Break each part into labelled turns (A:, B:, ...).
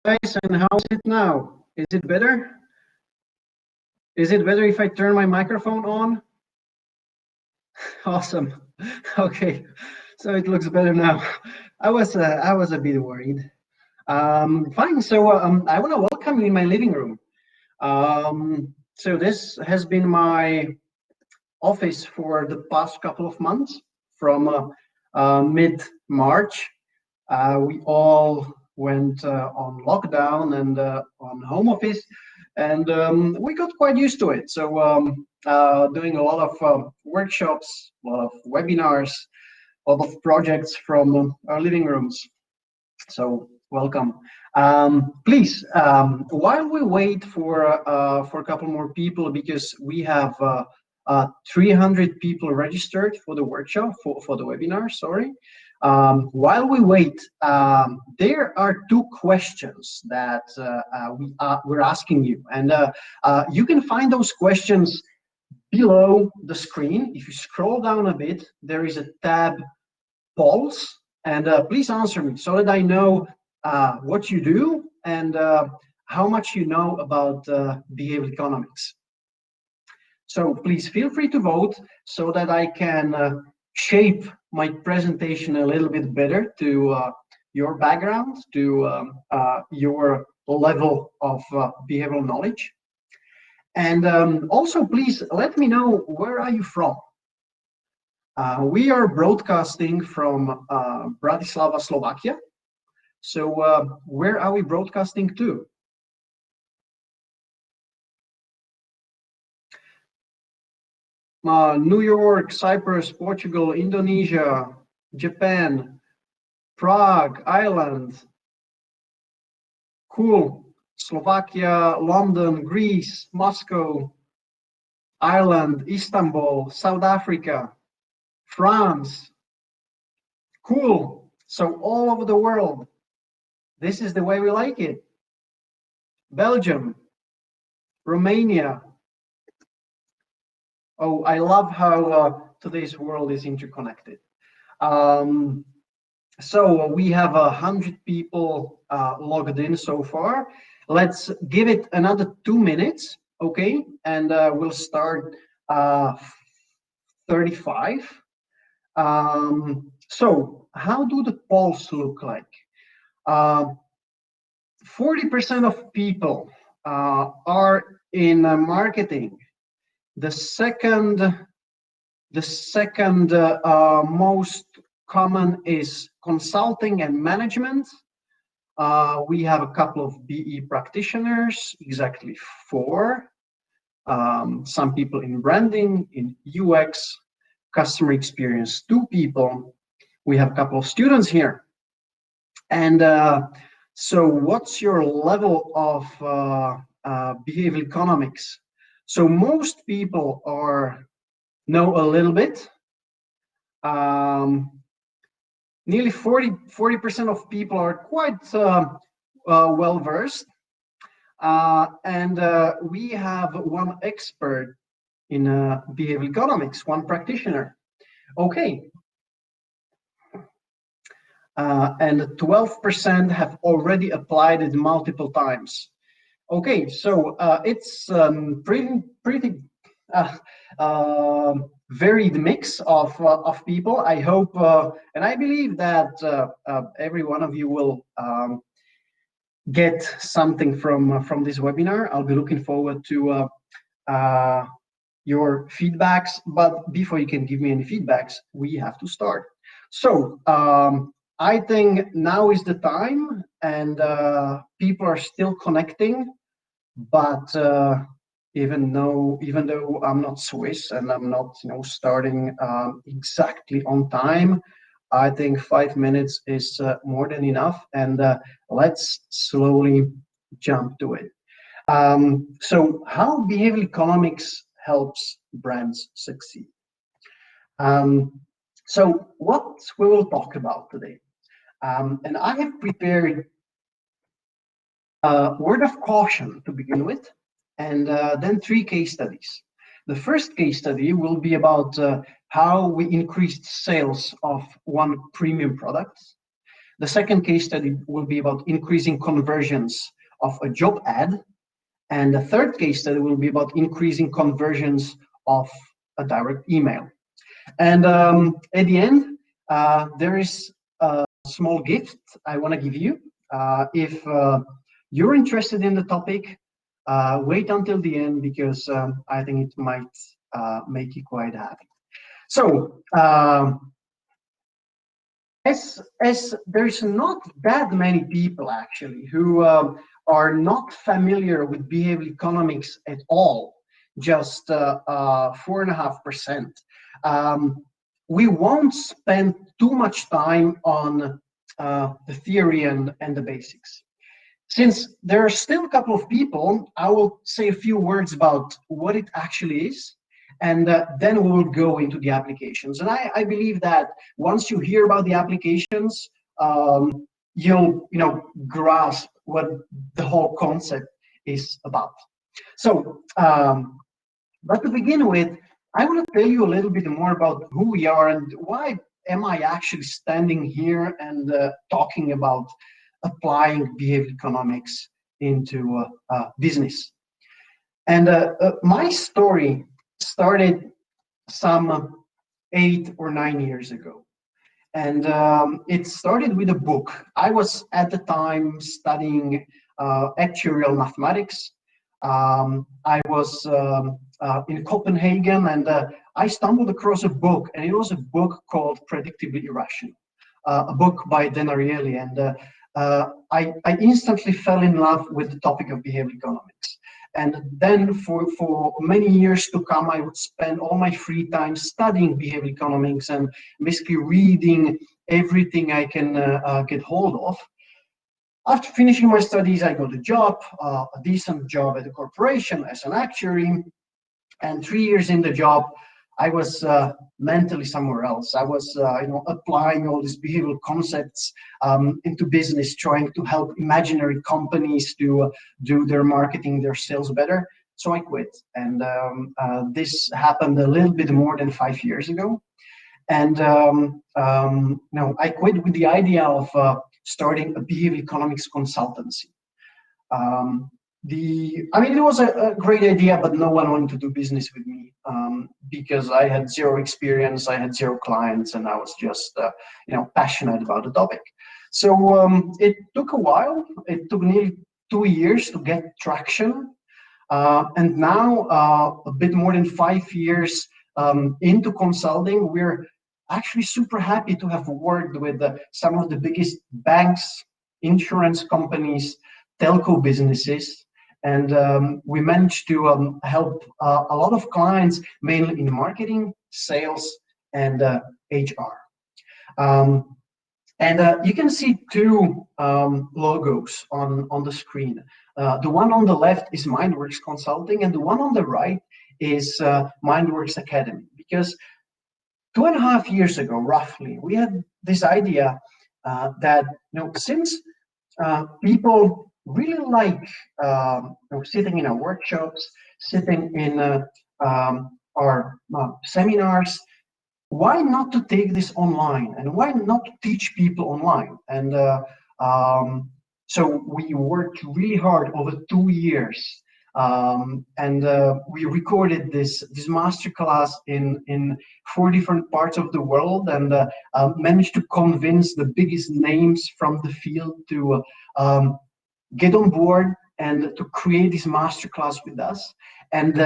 A: guys, and how's it now? Is it better? Is it better if I turn my microphone on? Awesome. Okay, so it looks better now. I was a bit worried. Fine. So I want to welcome you in my living room. So this has been my office for the past couple of months. From mid-March, we all went on lockdown and on home office, and we got quite used to it. So doing a lot of workshops, a lot of webinars, a lot of projects from our living rooms. So welcome. Please, while we wait for a couple more people, because we have 300 people registered for the workshop, for the webinar, sorry. While we wait, there are two questions that we're asking you, and you can find those questions below the screen. If you scroll down a bit, there is a tab polls, and please answer me so that I know what you do and how much you know about behavioral economics. So please feel free to vote so that I can shape my presentation a little bit better to your background, to your level of behavioral knowledge. And also, please let me know, where are you from? We are broadcasting from Bratislava, Slovakia. So where are we broadcasting to? New York, Cyprus, Portugal, Indonesia, Japan, Prague, Ireland. Cool. Slovakia, London, Greece, Moscow, Ireland, Istanbul, South Africa, France. Cool. So all over the world. This is the way we like it. Belgium, Romania. Oh, I love how today's world is interconnected. So we have 100 people logged in so far. Let's give it another 2 minutes, okay? And we'll start 35. So how do the polls look like? 40% of people are in marketing. The second most common is consulting and management. We have a couple of BE practitioners, exactly 4. Some people in branding, in UX, customer experience, 2 people. We have a couple of students here. And so what's your level of behavioral economics? So most people know a little bit. Nearly 40% of people are quite well versed. And we have one expert in behavioral economics, one practitioner. Okay. And 12% have already applied it multiple times. Okay, so it's pretty varied mix of people. I hope and I believe that every one of you will get something from this webinar. I'll be looking forward to your feedbacks, but before you can give me any feedbacks, we have to start. So I think now is the time, and people are still connecting, but even though I'm not Swiss and I'm not starting exactly on time, I think 5 minutes is more than enough, and let's slowly jump to it. So how behavioral economics helps brands succeed? So what we will talk about today, and I have prepared a word of caution to begin with, and then 3 case studies. The first case study will be about how we increased sales of one premium product. The second case study will be about increasing conversions of a job ad. And the third case study will be about increasing conversions of a direct email. And at the end, there is a small gift I want to give you. If you're interested in the topic, wait until the end, because I think it might make you quite happy. So, as there's not that many people actually who are not familiar with behavioral economics at all, just 4.5%. We won't spend too much time on the theory and the basics. Since there are still a couple of people, I will say a few words about what it actually is, and then we will go into the applications. And I believe that once you hear about the applications, you'll grasp what the whole concept is about. So, but to begin with, I want to tell you a little bit more about who we are and why am I actually standing here and talking about applying behavioral economics into business. And my story started some 8 or 9 years ago. And it started with a book. I was at the time studying actuarial mathematics. I was in Copenhagen, and I stumbled across a book, and it was a book called Predictably Irrational, a book by Dan Ariely. And I instantly fell in love with the topic of behavioral economics. And then for many years to come, I would spend all my free time studying behavioral economics and basically reading everything I can get hold of. After finishing my studies, I got a job, a decent job at a corporation as an actuary. And 3 years in the job, I was mentally somewhere else. I was, applying all these behavioral concepts into business, trying to help imaginary companies to do their marketing, their sales better. So I quit, and this happened a little bit more than 5 years ago. And I quit with the idea of starting a behavioral economics consultancy. It was a great idea, but no one wanted to do business with me because I had zero experience, I had zero clients, and I was just, passionate about the topic. So it took a while. It took nearly 2 years to get traction, and now a bit more than 5 years into consulting, we're actually super happy to have worked with some of the biggest banks, insurance companies, telco businesses. And we managed to help a lot of clients, mainly in marketing, sales, and HR. You can see two logos on the screen. The one on the left is MINDWORX Consulting, and the one on the right is MINDWORX Academy. Because 2.5 years ago, roughly, we had this idea that since people really like sitting in our workshops, sitting in our seminars, why not to take this online, and why not to teach people online? And so we worked really hard over 2 years, and we recorded this masterclass in 4 different parts of the world, and managed to convince the biggest names from the field to get on board and to create this masterclass with us. And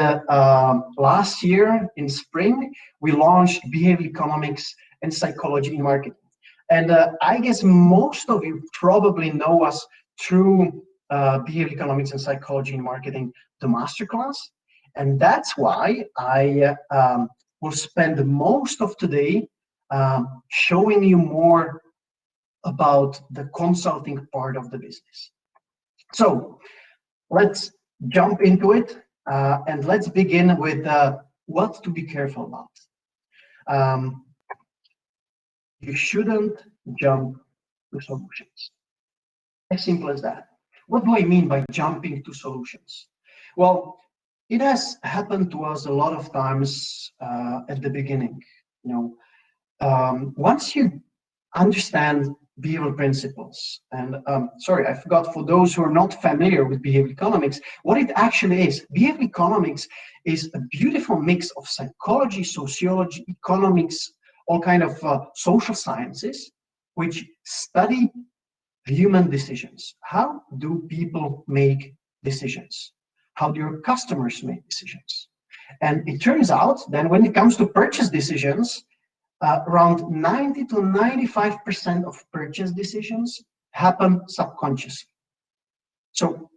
A: last year in spring, we launched Behavioral Economics and Psychology in Marketing. And I guess most of you probably know us through Behavioral Economics and Psychology in Marketing, the masterclass. And that's why I will spend most of today showing you more about the consulting part of the business. So let's jump into it, and let's begin with what to be careful about. You shouldn't jump to solutions. As simple as that. What do I mean by jumping to solutions? Well, it has happened to us a lot of times at the beginning. Once you understand behavioral principles. And sorry, I forgot, for those who are not familiar with behavioral economics, what it actually is. Behavioral economics is a beautiful mix of psychology, sociology, economics, all kind of social sciences, which study human decisions. How do people make decisions? How do your customers make decisions? And it turns out then when it comes to purchase decisions, around 90 to 95% of purchase decisions happen subconsciously. So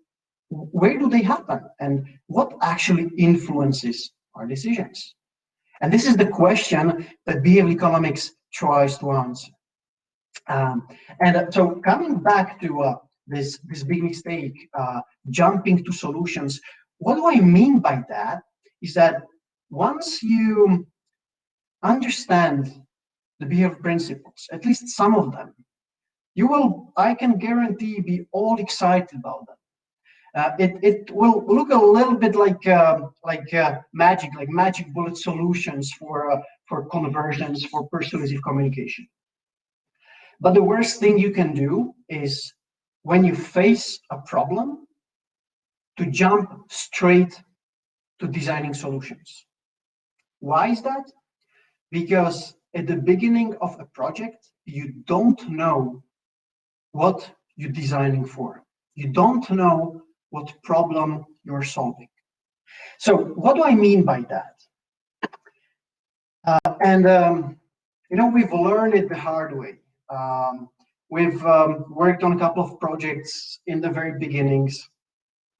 A: where do they happen and what actually influences our decisions? And this is the question that behavioral economics tries to answer. So coming back to this big mistake, jumping to solutions, what do I mean by that is that once you understand the behavioral principles, at least some of them, you will, I can guarantee, be all excited about them. It will look a little bit like magic bullet solutions for conversions, for persuasive communication. But the worst thing you can do is, when you face a problem, to jump straight to designing solutions. Why is that? Because at the beginning of a project, you don't know what you're designing for. You don't know what problem you're solving. So what do I mean by that? We've learned it the hard way. We've worked on a couple of projects in the very beginnings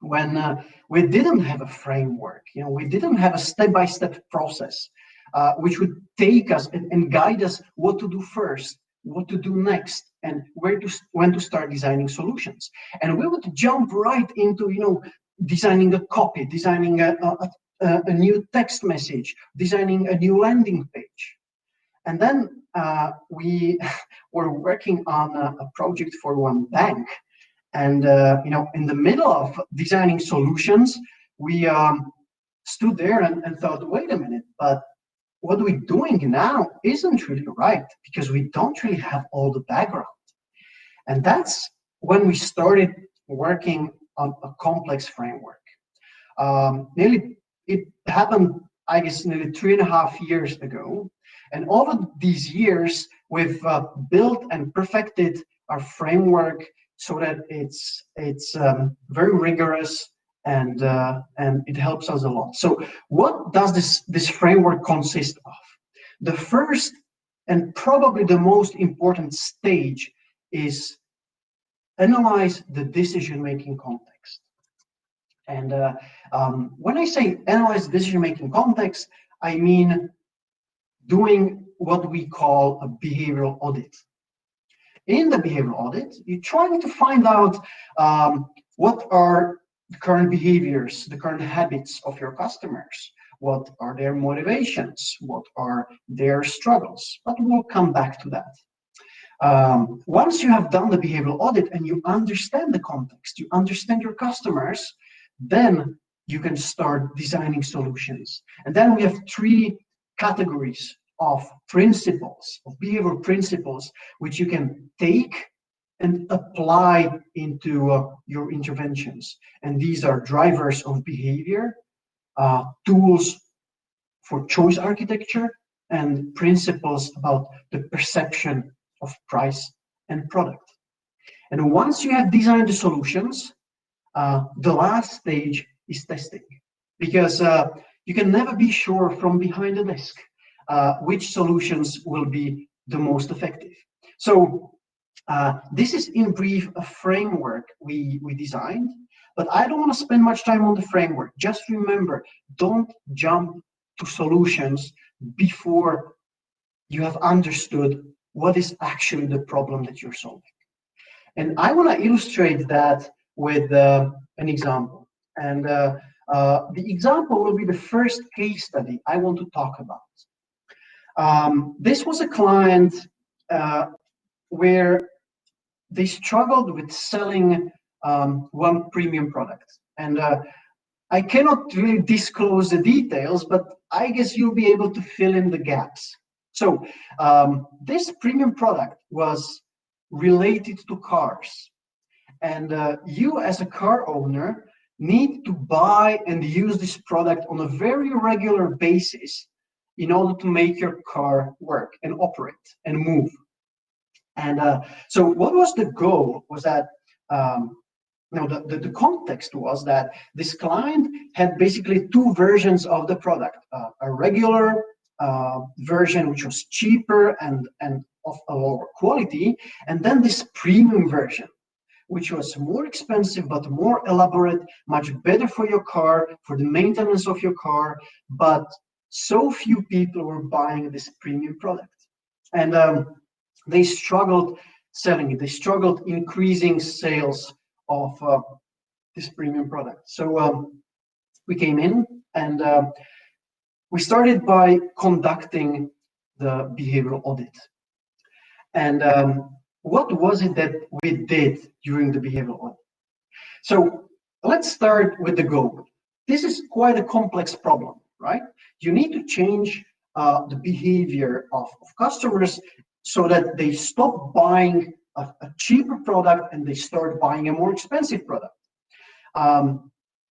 A: when we didn't have a framework. We didn't have a step-by-step process which would take us and guide us what to do first, what to do next, and when to start designing solutions. And we would jump right into designing a copy, designing a new text message, designing a new landing page. And then we were working on a project for one bank. And in the middle of designing solutions, we stood there and thought, wait a minute, but what we're doing now isn't really right, because we don't really have all the background. And that's when we started working on a complex framework. It happened, I guess, nearly 3.5 years ago. And over these years, we've built and perfected our framework so that it's very rigorous, and it helps us a lot. So what does this framework consist of? The first and probably the most important stage is analyze the decision-making context. And when I say analyze decision-making context, I mean doing what we call a behavioral audit. In the behavioral audit, you're trying to find out what are the current behaviors, the current habits of your customers, what are their motivations, what are their struggles. But we'll come back to that. Once you have done the behavioral audit and you understand the context, you understand your customers, then you can start designing solutions. And then we have 3 categories of principles, of behavioral principles, which you can take and apply into your interventions. And these are drivers of behavior, tools for choice architecture, and principles about the perception of price and product. And once you have designed the solutions, the last stage is testing, because you can never be sure from behind the desk which solutions will be the most effective. So this is in brief a framework we designed, but I don't want to spend much time on the framework. Just remember, don't jump to solutions before you have understood what is actually the problem that you're solving. And I want to illustrate that with an example. And the example will be the first case study I want to talk about. This was a client where they struggled with selling one premium product. And I cannot really disclose the details, but I guess you'll be able to fill in the gaps. So this premium product was related to cars. And you as a car owner need to buy and use this product on a very regular basis in order to make your car work and operate and move. And so what was the goal was that the context was that this client had basically two versions of the product, a regular version which was cheaper and of a lower quality, and then this premium version which was more expensive but more elaborate, much better for your car, for the maintenance of your car, but so few people were buying this premium product. And they struggled selling it. They struggled increasing sales of this premium product. So we came in and we started by conducting the behavioral audit. And what was it that we did during the behavioral audit? So let's start with the goal. This is quite a complex problem, right? You need to change the behavior of customers so that they stop buying a cheaper product and they start buying a more expensive product.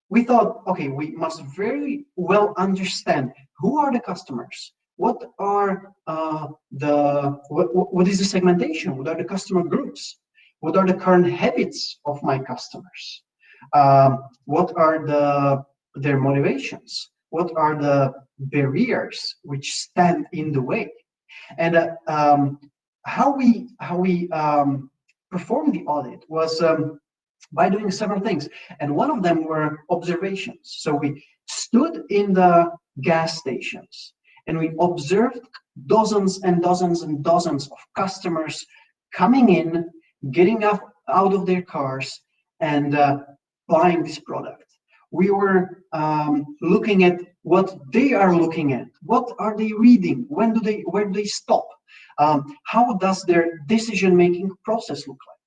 A: We thought, okay, we must very well understand who are the customers, what is the segmentation, what are the customer groups, what are the current habits of my customers, what are their motivations, what are the barriers which stand in the way, and how we performed the audit was by doing several things, and one of them were observations. So we stood in the gas stations and we observed dozens and dozens and dozens of customers coming in, getting out of their cars and buying this product. We were looking at what they are looking at, what are they reading, where do they stop, how does their decision-making process look like?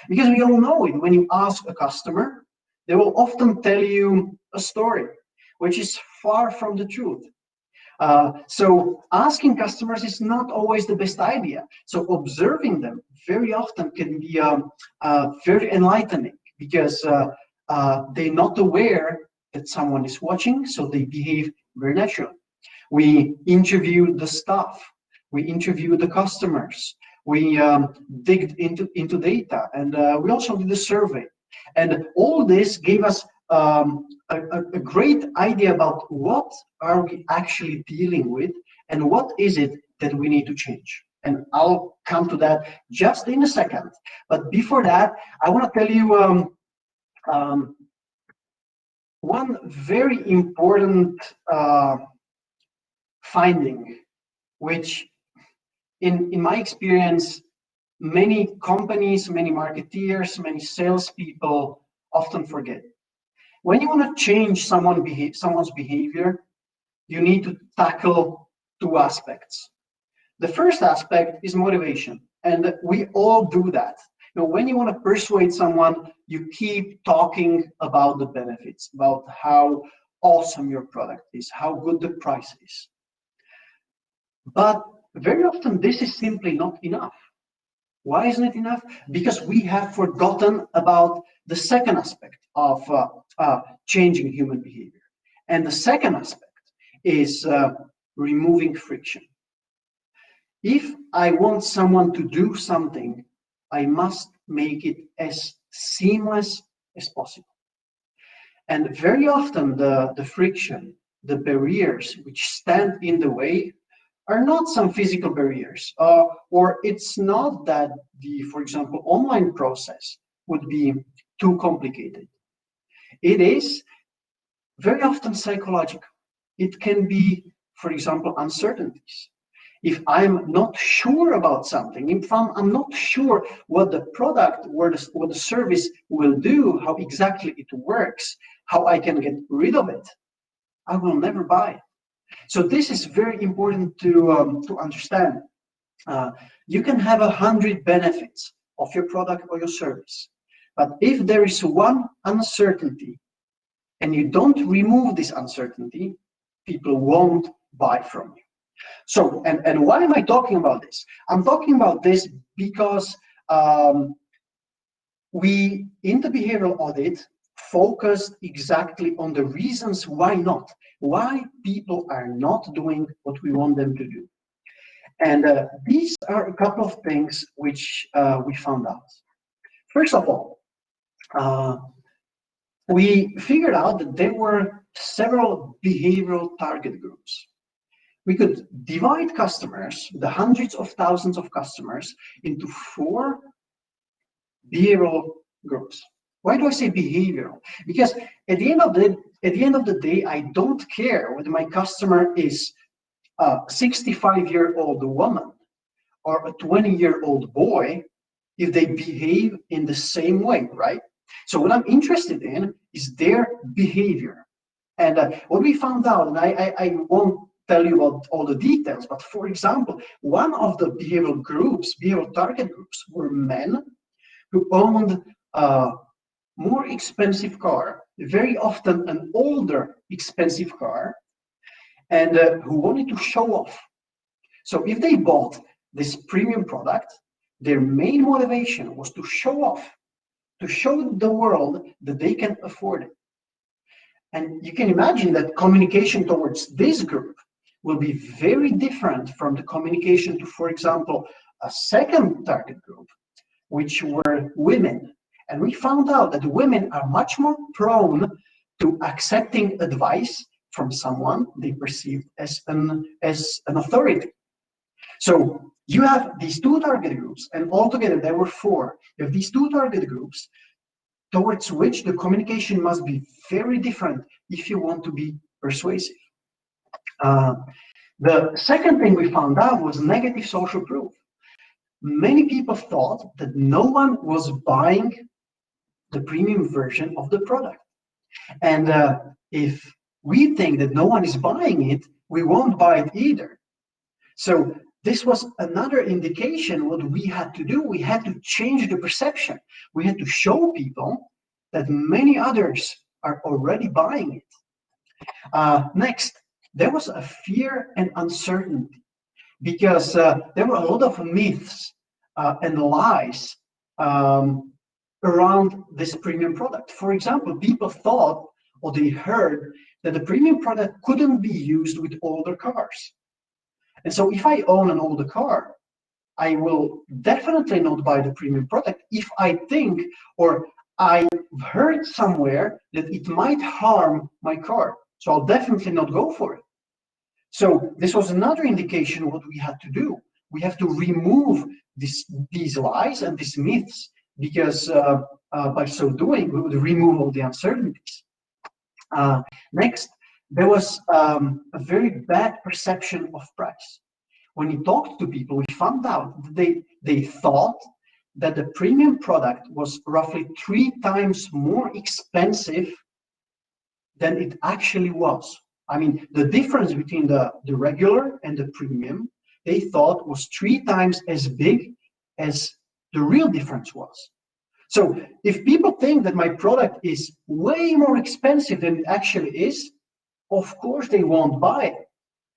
A: Because we all know it, when you ask a customer, they will often tell you a story, which is far from the truth. So asking customers is not always the best idea. So observing them very often can be very enlightening, because they're not aware that someone is watching, so they behave very naturally. We interview the staff, we interview the customers, we digged into data, and we also did a survey. And all this gave us a great idea about what are we actually dealing with and what is it that we need to change. And I'll come to that just in a second. But before that, I want to tell you one very important finding, which in my experience, many companies, many marketeers, many salespeople often forget. When you want to change someone's behavior, you need to tackle two aspects. The first aspect is motivation, and we all do that. You know, when you want to persuade someone, you keep talking about the benefits, about how awesome your product is, how good the price is. But very often this is simply not enough. Why isn't it enough? Because we have forgotten about the second aspect of changing human behavior. And the second aspect is removing friction. If I want someone to do something, I must make it as seamless as possible. And very often the friction, the barriers which stand in the way are not some physical barriers, or it's not that for example, online process would be too complicated. It is very often psychological. It can be, for example, uncertainties. If I'm not sure about something, if I'm not sure what the product or what the service will do, how exactly it works, how I can get rid of it, I will never buy it. So this is very important to understand. You can have 100 benefits of your product or your service, but if there is one uncertainty and you don't remove this uncertainty, people won't buy from you. So, and why am I talking about this? I'm talking about this because We, in the behavioral audit, focused exactly on the reasons why not, why people are not doing what we want them to do. And these are a couple of things which we found out. First of all, we figured out that there were several behavioral target groups. We could divide customers, the hundreds of thousands of customers, into 4 behavioral groups. Why do I say behavioral? Because at the end of the day, I don't care whether my customer is a 65-year-old woman or a 20-year-old boy, if they behave in the same way, right? So what I'm interested in is their behavior. And what we found out, and I won't tell you about all the details, but for example, one of the behavioral target groups were men who owned a more expensive car, very often an older expensive car, and who wanted to show off. So if they bought this premium product, their main motivation was to show off, to show the world that they can afford it. And you can imagine that communication towards this group will be very different from the communication to, for example, a second target group, which were women. And we found out that women are much more prone to accepting advice from someone they perceive as an authority. So you have these 2 target groups, and altogether there were 4. You have these 2 target groups towards which the communication must be very different if you want to be persuasive. The second thing we found out was negative social proof. Many people thought that no one was buying the premium version of the product. And if we think that no one is buying it, we won't buy it either. So this was another indication what we had to do. We had to change the perception. We had to show people that many others are already buying it. Next, there was a fear and uncertainty because there were a lot of myths and lies around this premium product. For example, people thought or they heard that the premium product couldn't be used with older cars. And so if I own an older car, I will definitely not buy the premium product if I think or I've heard somewhere that it might harm my car. So I'll definitely not go for it. So this was another indication what we had to do. We have to remove these lies and these myths because by so doing, we would remove all the uncertainties. Next, there was a very bad perception of price. When we talked to people, we found out that they thought that the premium product was roughly 3 times more expensive than it actually was. I mean, the difference between the regular and the premium, they thought was 3 times as big as the real difference was. So if people think that my product is way more expensive than it actually is, of course they won't buy it.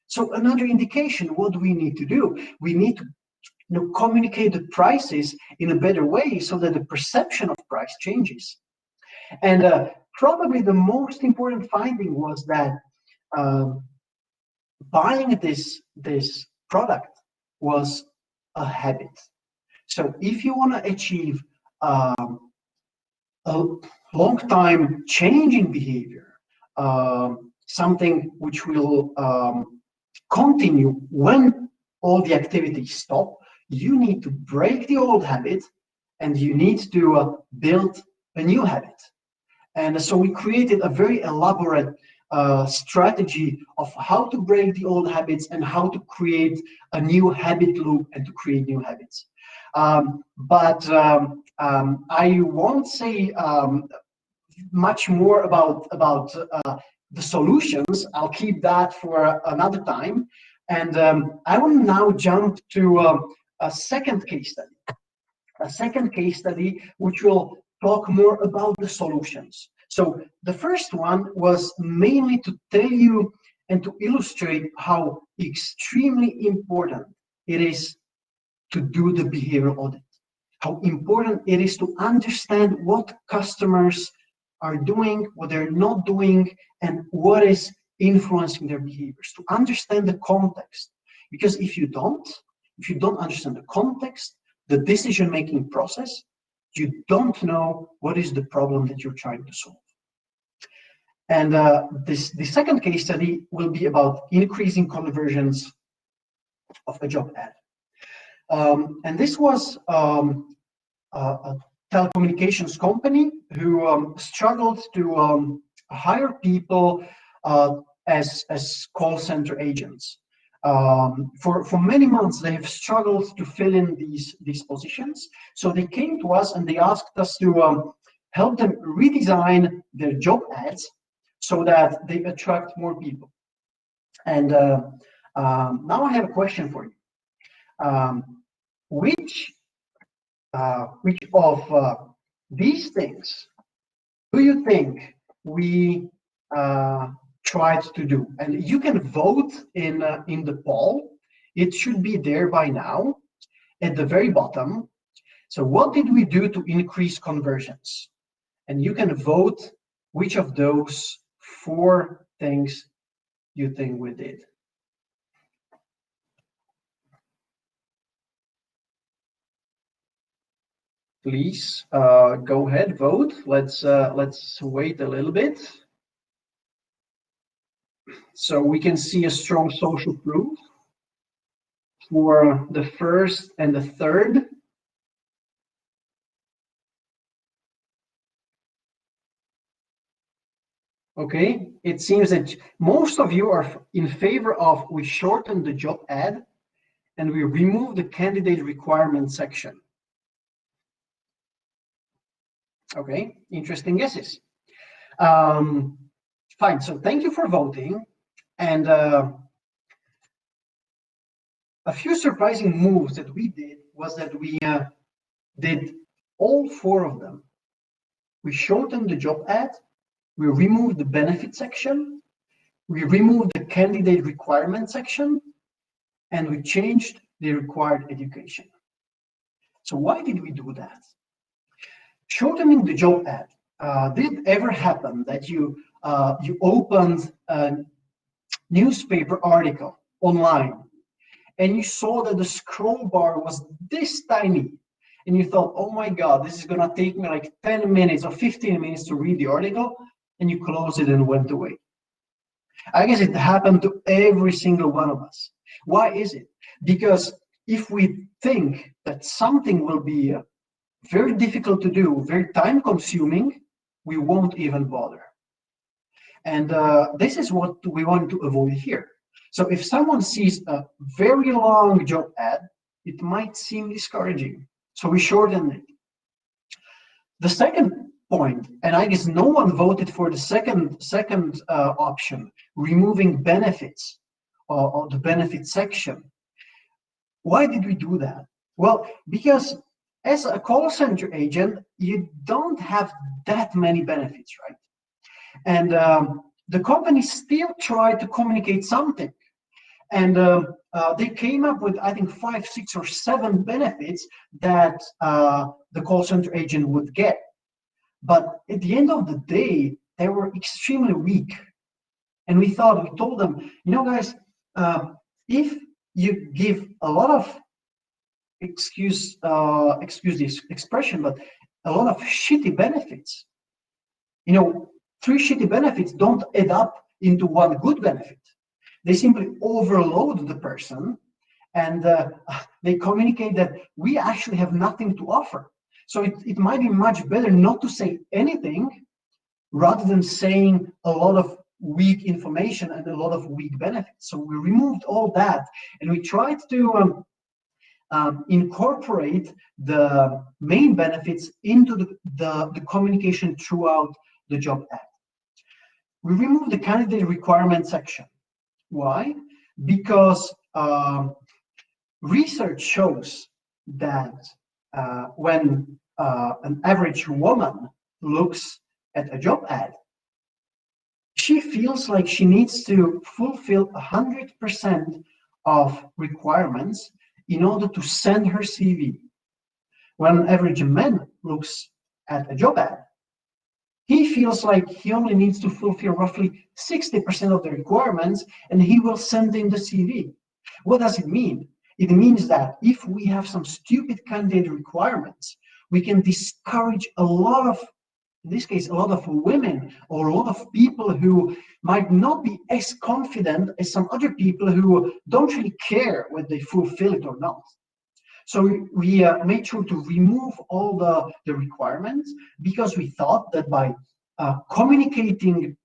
A: So another indication, what do we need to do? We need to communicate the prices in a better way so that the perception of price changes. And probably the most important finding was that buying this product was a habit. So if you want to achieve a long time change in behavior, something which will continue when all the activities stop, you need to break the old habit and you need to build a new habit. And so we created a very elaborate strategy of how to break the old habits and how to create a new habit loop and to create new habits. But I won't say much more about the solutions. I'll keep that for another time. And I will now jump to a second case study, which will talk more about the solutions. So the first one was mainly to tell you and to illustrate how extremely important it is to do the behavioral audit. how important it is to understand what customers are doing, what they're not doing, and what is influencing their behaviors, to understand the context. Because if you don't understand the context, the decision-making process, you don't know what is the problem that you're trying to solve. And the second case study will be about increasing conversions of a job ad. And this was a telecommunications company who struggled to hire people as call center agents. For many months, they have struggled to fill in these positions. So they came to us and they asked us to help them redesign their job ads so that they attract more people. And now I have a question for you. Which of these things do you think we tried to do? And you can vote in the poll. It should be there by now at the very bottom. So what did we do to increase conversions? And you can vote which of those 4 things you think we did. Please go ahead, vote. Let's wait a little bit so we can see a strong social proof for the first and the third. Okay, it seems that most of you are in favor of we shorten the job ad and we remove the candidate requirement section. Okay, interesting guesses. Fine, so thank you for voting. And a few surprising moves that we did was that we did all 4 of them. We shortened the job ad, we removed the benefit section, we removed the candidate requirement section, and we changed the required education. So why did we do that? Shortening the job ad. Did it ever happen that you opened a newspaper article online and you saw that the scroll bar was this tiny and you thought, oh my God, this is gonna take me like 10 minutes or 15 minutes to read the article, and you closed it and went away? I guess it happened to every single one of us. Why is it? Because if we think that something will be very difficult to do, very time consuming, we won't even bother. And this is what we want to avoid here. So if someone sees a very long job ad, it might seem discouraging. So we shorten it. The second point, and I guess no one voted for the second option, removing benefits or the benefit section. Why did we do that? Well, because as a call center agent, you don't have that many benefits, right? And the company still tried to communicate something. And they came up with, I think, 5, 6, or 7 benefits that the call center agent would get. But at the end of the day, they were extremely weak. And we told them, you know, guys, if you give a lot of, excuse this expression, but a lot of shitty benefits, you know, 3 shitty benefits don't add up into 1 good benefit. They simply overload the person, and they communicate that we actually have nothing to offer. So it might be much better not to say anything rather than saying a lot of weak information and a lot of weak benefits. So we removed all that, and we tried to incorporate the main benefits into the communication throughout the job ad. We removed the candidate requirement section. Why? Because research shows that when an average woman looks at a job ad, she feels like she needs to fulfill 100% of requirements in order to send her CV. when an average man looks at a job ad, he feels like he only needs to fulfill roughly 60% of the requirements and he will send in the CV. What does it mean? It means that if we have some stupid candidate requirements, we can discourage a lot of, in this case, a lot of women or a lot of people who might not be as confident as some other people who don't really care whether they fulfill it or not. So we made sure to remove all the requirements because we thought that by communicating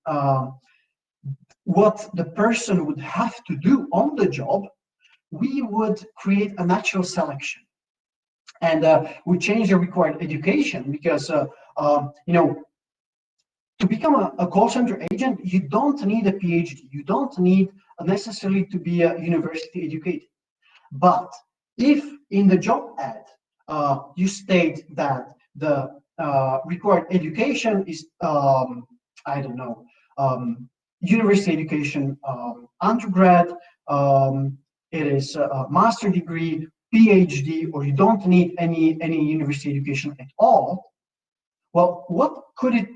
A: what the person would have to do on the job, we would create a natural selection. And we changed the required education because, you know, to become a call center agent, you don't need a PhD. You don't need necessarily to be university educated. But if in the job ad you state that the required education is, I don't know, university education, undergrad, it is a master degree, PhD, or you don't need any university education at all, well, what could it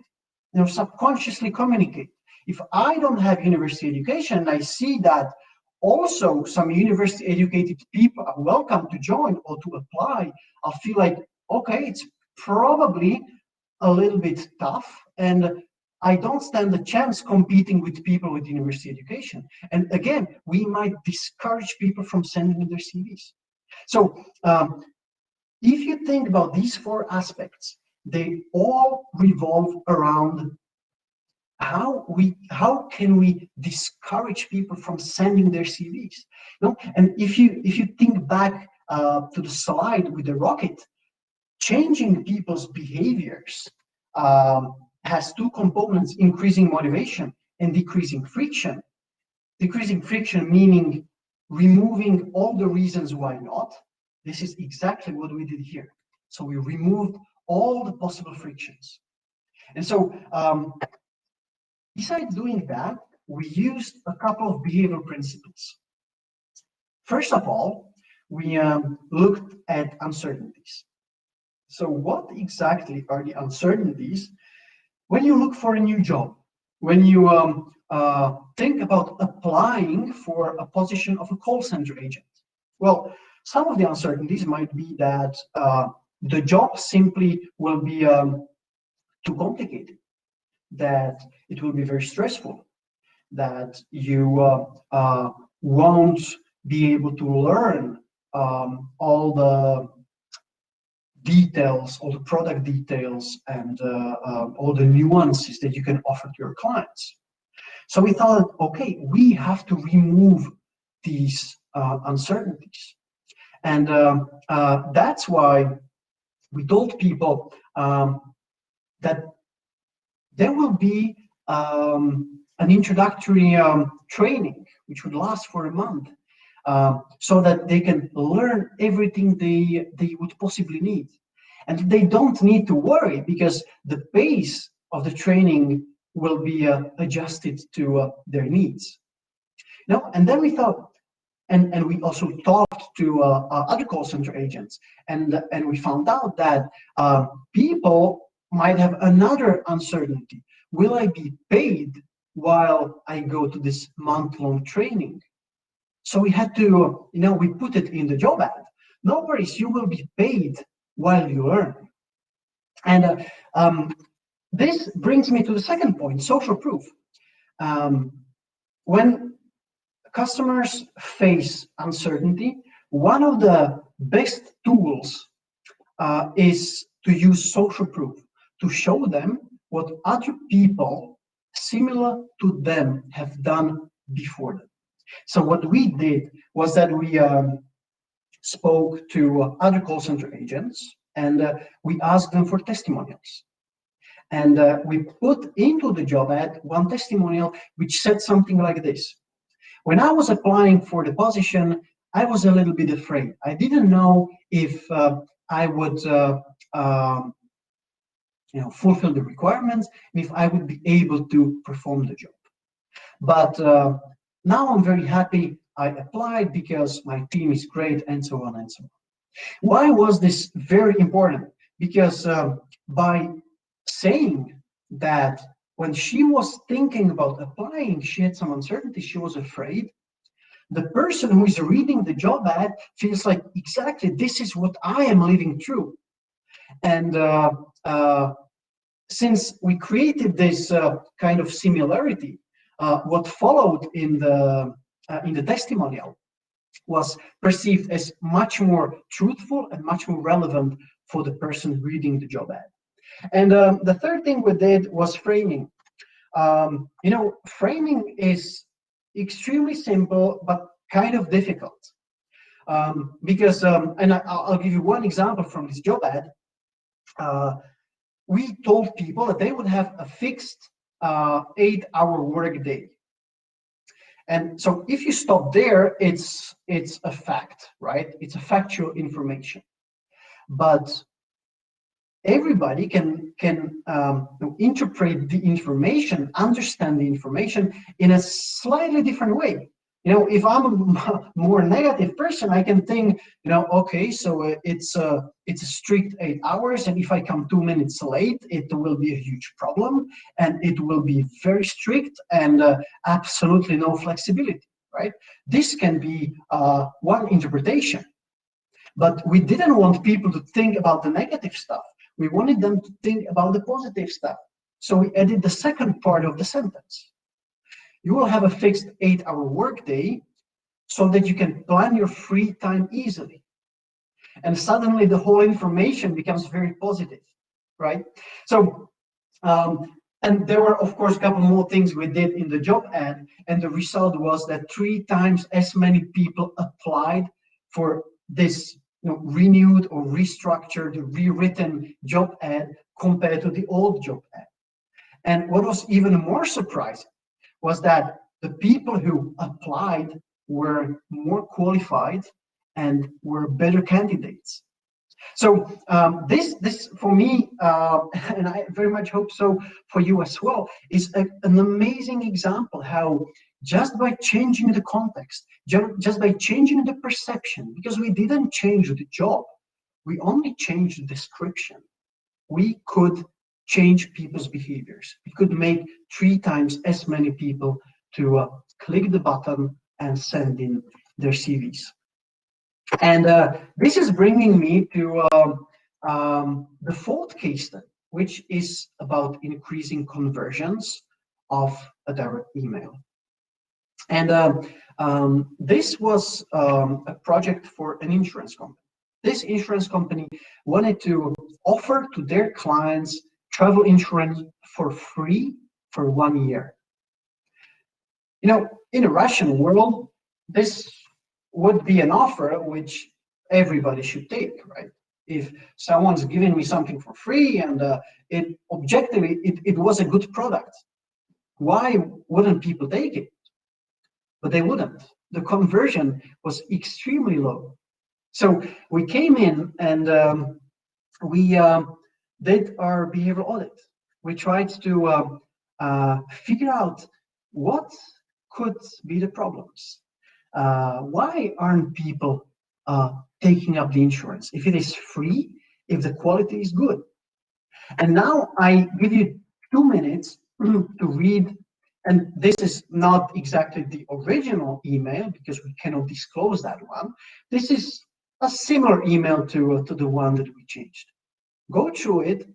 A: subconsciously communicate? If I don't have university education, I see that also some university educated people are welcome to join or to apply. I'll feel like, okay, it's probably a little bit tough and I don't stand a chance competing with people with university education. And again, we might discourage people from sending in their CVs. So if you think about these four aspects, they all revolve around how can we discourage people from sending their CVs? And if you think back to the slide with the rocket, changing people's behaviors has two components: increasing motivation and decreasing friction. Decreasing friction meaning removing all the reasons why not. This is exactly what we did here. So we removed all the possible frictions. And so besides doing that, we used a couple of behavioral principles. First of all, we looked at uncertainties. So what exactly are the uncertainties when you look for a new job? When you think about applying for a position of a call center agent? Well, some of the uncertainties might be that the job simply will be too complicated, that it will be very stressful, that you won't be able to learn all the details, all the product details, and all the nuances that you can offer to your clients. So we thought, okay, we have to remove these uncertainties. And that's why we told people that there will be an introductory training, which would last for a month, so that they can learn everything they would possibly need. And they don't need to worry because the pace of the training will be adjusted to their needs. And then we thought, and we also talked to other call center agents, and we found out that people might have another uncertainty. Will I be paid while I go to this month-long training? So we had to, we put it in the job ad. No worries, you will be paid while you learn. And this brings me to the second point, social proof. When customers face uncertainty, one of the best tools is to use social proof, to show them what other people similar to them have done before them. So what we did was that we spoke to other call center agents and we asked them for testimonials. And we put into the job ad one testimonial which said something like this: when I was applying for the position, I was a little bit afraid. I didn't know if I would fulfill the requirements, and if I would be able to perform the job. But now I'm very happy I applied because my team is great, and so on and so on. Why was this very important? Because by saying that when she was thinking about applying, she had some uncertainty, she was afraid. The person who is reading the job ad feels like, exactly, this is what I am living through. And since we created this kind of similarity, what followed in the testimonial was perceived as much more truthful and much more relevant for the person reading the job ad. And the third thing we did was framing. Framing is extremely simple, but kind of difficult. Because, and I'll give you one example from this job ad. We told people that they would have a fixed 8-hour work day. And so if you stop there, it's a fact, right? It's a factual information. But everybody can interpret the information, understand the information in a slightly different way. If I'm a more negative person, I can think, okay, so it's a strict 8 hours, and if I come 2 minutes late, it will be a huge problem, and it will be very strict and absolutely no flexibility, right? This can be one interpretation. But we didn't want people to think about the negative stuff. We wanted them to think about the positive stuff. So we added the second part of the sentence. You will have a fixed 8-hour workday so that you can plan your free time easily. And suddenly the whole information becomes very positive, right? So, and there were, of course, a couple more things we did in the job ad, and the result was that 3 times as many people applied for this renewed or restructured, rewritten job ad compared to the old job ad. And what was even more surprising was that the people who applied were more qualified and were better candidates. So this for me, and I very much hope so for you as well, is an amazing example how just by changing the context, just by changing the perception, because we didn't change the job, we only changed the description, we could change people's behaviors. We could make 3 times as many people to click the button and send in their CVs. And this is bringing me to the fourth case study, which is about increasing conversions of a direct email. And this was a project for an insurance company. This insurance company wanted to offer to their clients travel insurance for free for 1 year. In a Russian world, this would be an offer which everybody should take, right? If someone's giving me something for free and it objectively it was a good product, why wouldn't people take it? But they wouldn't. The conversion was extremely low. So we came in and we did our behavioral audit. We tried to figure out what could be the problems. Why aren't people taking up the insurance? If it is free, if the quality is good. And now I give you 2 minutes to read, and this is not exactly the original email because we cannot disclose that one. This is a similar email to the one that we changed. Go through it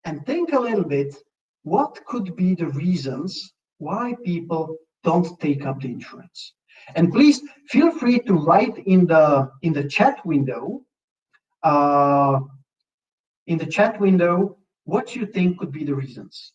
A: and think a little bit, what could be the reasons why people don't take up the insurance? And please feel free to write in the chat window, what you think could be the reasons.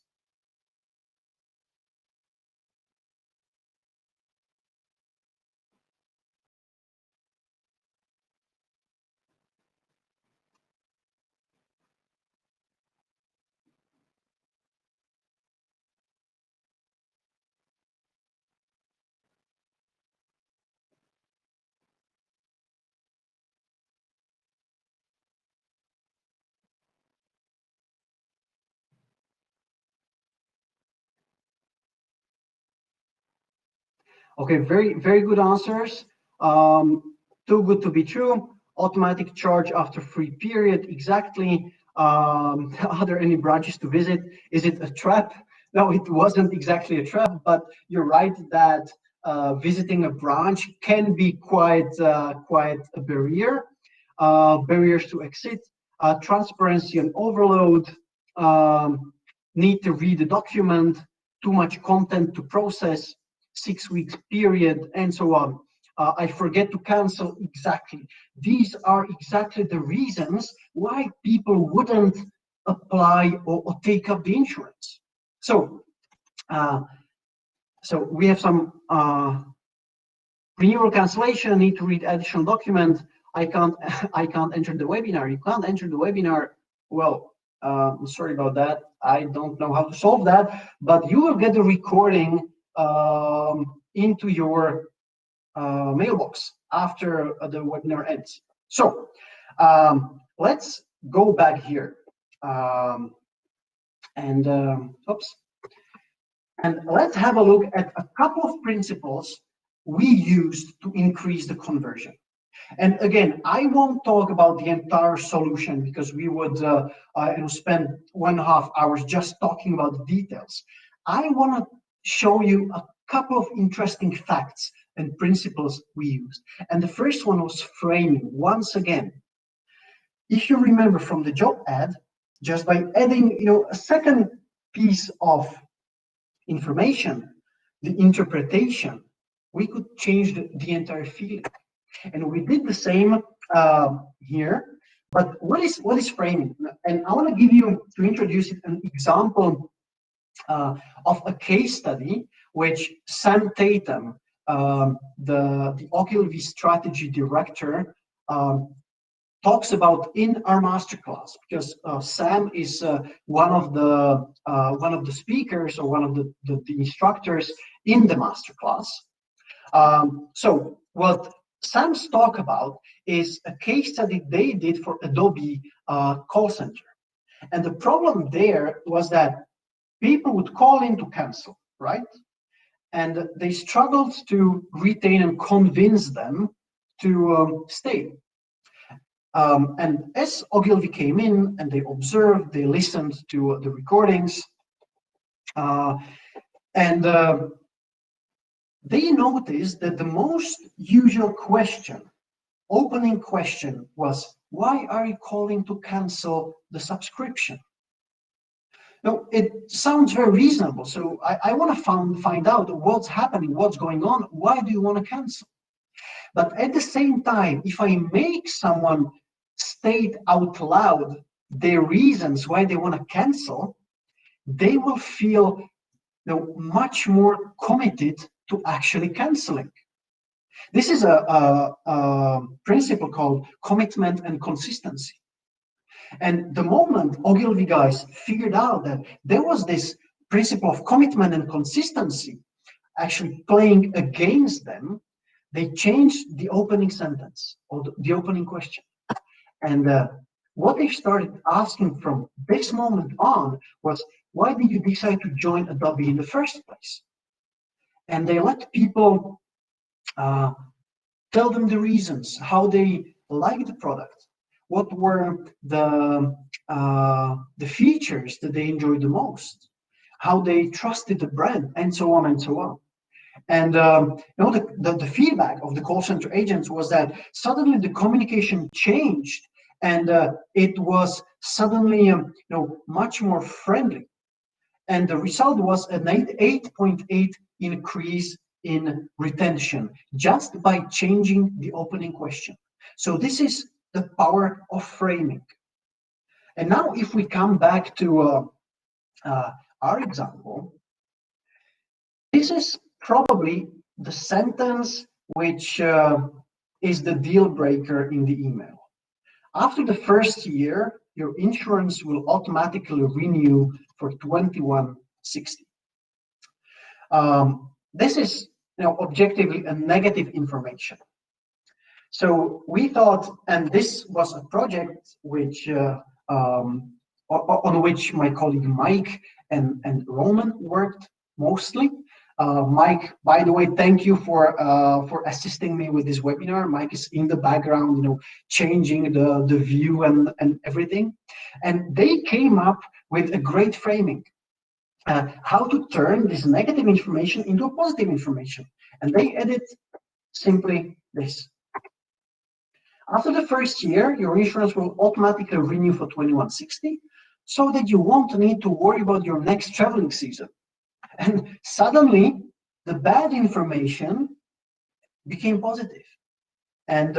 A: Okay, very, very good answers. Too good to be true. automatic charge after free period, exactly. Are there any branches to visit? Is it a trap? No, it wasn't exactly a trap, but you're right that visiting a branch can be quite a barrier. Barriers to exit, transparency and overload, need to read the document, too much content to process, 6 weeks period, and so on. I forget to cancel. Exactly. These are exactly the reasons why people wouldn't apply or take up the insurance. So, so we have some renewal cancellation, need to read additional document. I can't enter the webinar. You can't enter the webinar. Well, sorry about that. I don't know how to solve that, but you will get the recording into your mailbox after the webinar ends. So let's go back here and let's have a look at a couple of principles we used to increase the conversion. And again, I won't talk about the entire solution because we would spend 1.5 hours just talking about the details. I want to show you a couple of interesting facts and principles we used. And the first one was framing. Once again, if you remember from the job ad, just by adding a second piece of information, the interpretation, we could change the entire feeling. And we did the same here. But what is framing? And I want to give you, to introduce it, an example of a case study which Sam Tatum, the Ogilvy strategy director, talks about in our masterclass, because Sam is one of the speakers or one of the instructors in the masterclass. So what Sam's talk about is a case study they did for Adobe call center. And the problem there was that people would call in to cancel, right? And they struggled to retain and convince them to stay. And as Ogilvy came in and they observed, they listened to the recordings, and they noticed that the most usual question, opening question, was, why are you calling to cancel the subscription? Now, it sounds very reasonable. So I want to find out what's happening, what's going on, why do you want to cancel? But at the same time, if I make someone state out loud their reasons why they want to cancel, they will feel much more committed to actually canceling. This is a principle called commitment and consistency. And the moment Ogilvy guys figured out that there was this principle of commitment and consistency actually playing against them, they changed the opening sentence or the opening question. And what they started asking from this moment on was, why did you decide to join Adobe in the first place? And they let people tell them the reasons, how they like the product, what were the features that they enjoyed the most, how they trusted the brand, and so on and so on. And the feedback of the call center agents was that suddenly the communication changed, and it was suddenly much more friendly. And the result was an 8.8 increase in retention just by changing the opening question. So this is the power of framing. And now if we come back to our example, this is probably the sentence which is the deal breaker in the email. After the first year, your insurance will automatically renew for $21.60. This is objectively a negative information. So we thought, and this was a project which on which my colleague Mike and Roman worked mostly. Mike, by the way, thank you for assisting me with this webinar. Mike is in the background, changing the view and everything. And they came up with a great framing, how to turn this negative information into a positive information. And they added simply this. After the first year, your insurance will automatically renew for 2160, so that you won't need to worry about your next traveling season. And suddenly, the bad information became positive. And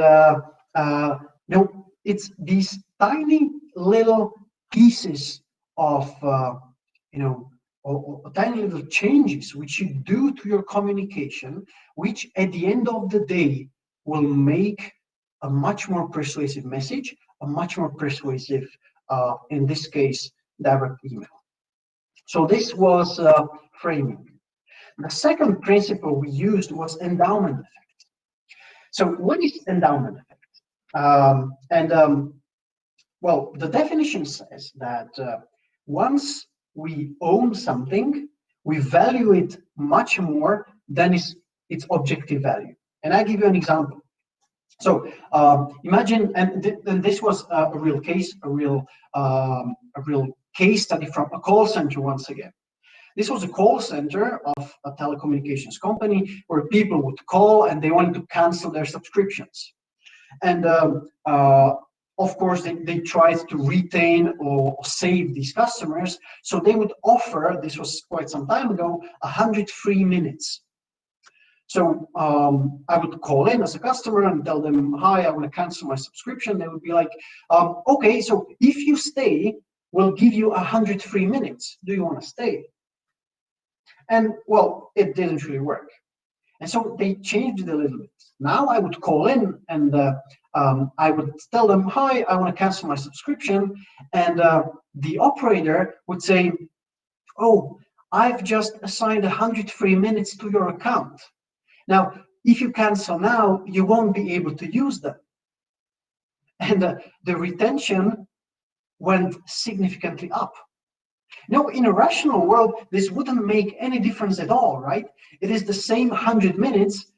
A: it's these tiny little pieces of or tiny little changes which you do to your communication, which at the end of the day will make a much more persuasive message, a much more persuasive, in this case, direct email. So this was framing. The second principle we used was endowment effect. So what is endowment effect? Well, the definition says that once we own something, we value it much more than its objective value. And I give you an example. So imagine, and this was a real case, a real case study from a call center once again. This was a call center of a telecommunications company where people would call and they wanted to cancel their subscriptions. And of course, they tried to retain or save these customers. So they would offer, this was quite some time ago, 100 free minutes. So I would call in as a customer and tell them, hi, I want to cancel my subscription. They would be like, okay, so if you stay, we'll give you 100 free minutes. Do you want to stay? And well, it didn't really work. And so they changed it a little bit. Now I would call in and I would tell them, hi, I want to cancel my subscription. And the operator would say, oh, I've just assigned 100 free minutes to your account. Now, if you cancel now, you won't be able to use them. And the retention went significantly up. Now, in a rational world, this wouldn't make any difference at all, right? It is the same 100 minutes,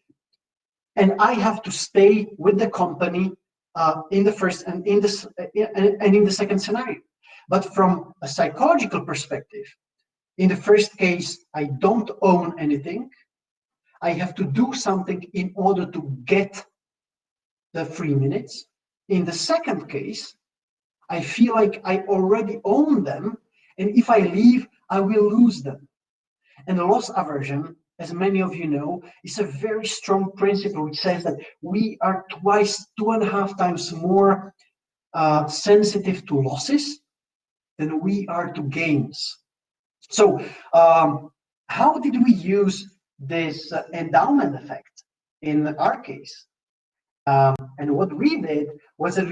A: and I have to stay with the company in the first and in the second scenario. But from a psychological perspective, in the first case, I don't own anything. I have to do something in order to get the free minutes. In the second case, I feel like I already own them, and if I leave, I will lose them. And the loss aversion, as many of you know, is a very strong principle which says that we are 2.5 times more sensitive to losses than we are to gains. So how did we use this endowment effect in our case? And what we did was that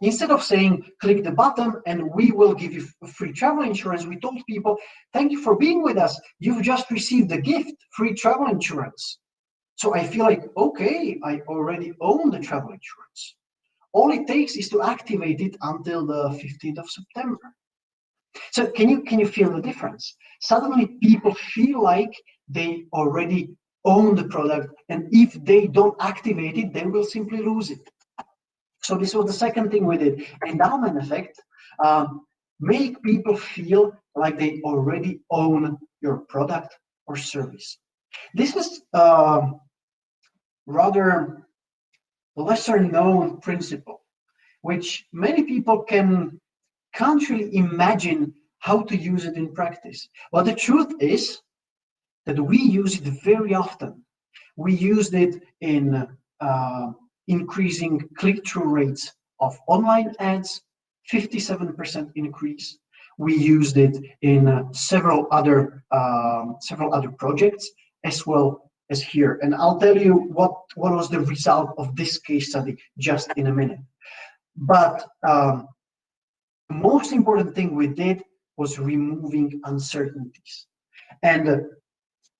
A: instead of saying, click the button and we will give you free travel insurance, we told people, thank you for being with us. You've just received a gift, free travel insurance. So I feel like, okay, I already own the travel insurance. All it takes is to activate it until the 15th of September. So can you feel the difference? Suddenly people feel like they already own the product, and if they don't activate it, they will simply lose it. So this was the second thing we did. Endowment effect, make people feel like they already own your product or service. This is rather lesser known principle, which many people can't really imagine how to use it in practice. But the truth is that we use it very often. We used it in increasing click-through rates of online ads, 57% increase. We used it in several other projects as well as here. And I'll tell you what was the result of this case study just in a minute. But the most important thing we did was removing uncertainties. And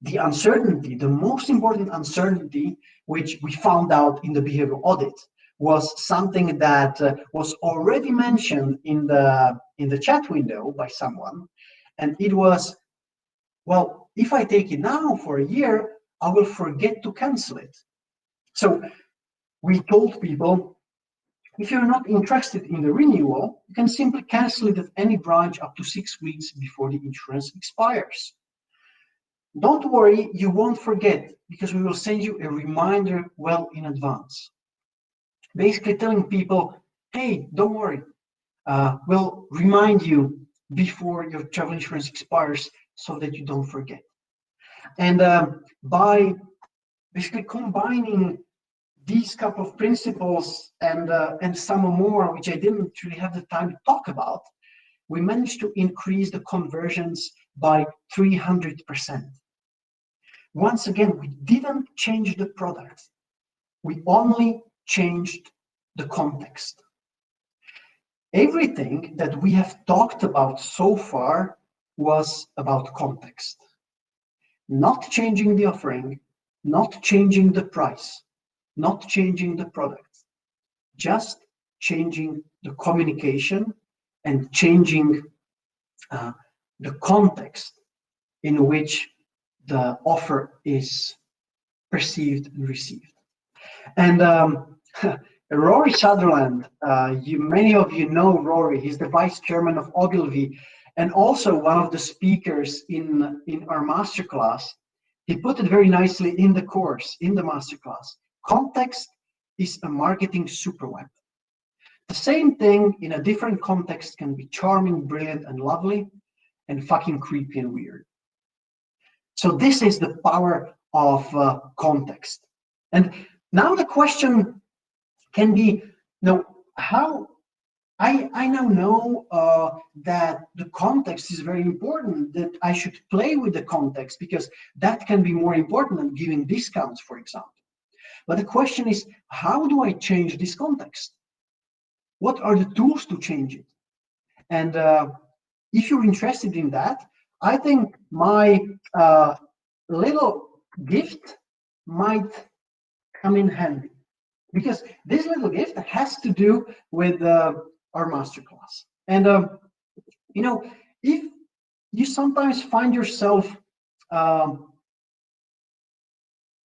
A: the most important uncertainty, which we found out in the behavioral audit, was something that was already mentioned in the chat window by someone, and it was Well, if I take it now for a year, I will forget to cancel it. So we told people, if you're not interested in the renewal, you can simply cancel it at any branch up to 6 weeks before the insurance expires. Don't worry, you won't forget, because we will send you a reminder well in advance. Basically telling people, hey, don't worry, we'll remind you before your travel insurance expires so that you don't forget. And by basically combining these couple of principles and some more, which I didn't really have the time to talk about, we managed to increase the conversions by 300%. Once again, we didn't change the product. We only changed the context. Everything that we have talked about so far was about context. Not changing the offering, not changing the price, not changing the product, just changing the communication and changing the context in which the offer is perceived and received. And Rory Sutherland, many of you know Rory. He's the vice chairman of Ogilvy and also one of the speakers in our masterclass. He put it very nicely in the course, in the masterclass. Context is a marketing superweapon. The same thing in a different context can be charming, brilliant, and lovely, and fucking creepy and weird. So this is the power of context. And now the question can be, how I now know that the context is very important, that I should play with the context, because that can be more important than giving discounts, for example. But the question is, how do I change this context? What are the tools to change it? And if you're interested in that, I think my little gift might come in handy, because this little gift has to do with our masterclass. And if you sometimes find yourself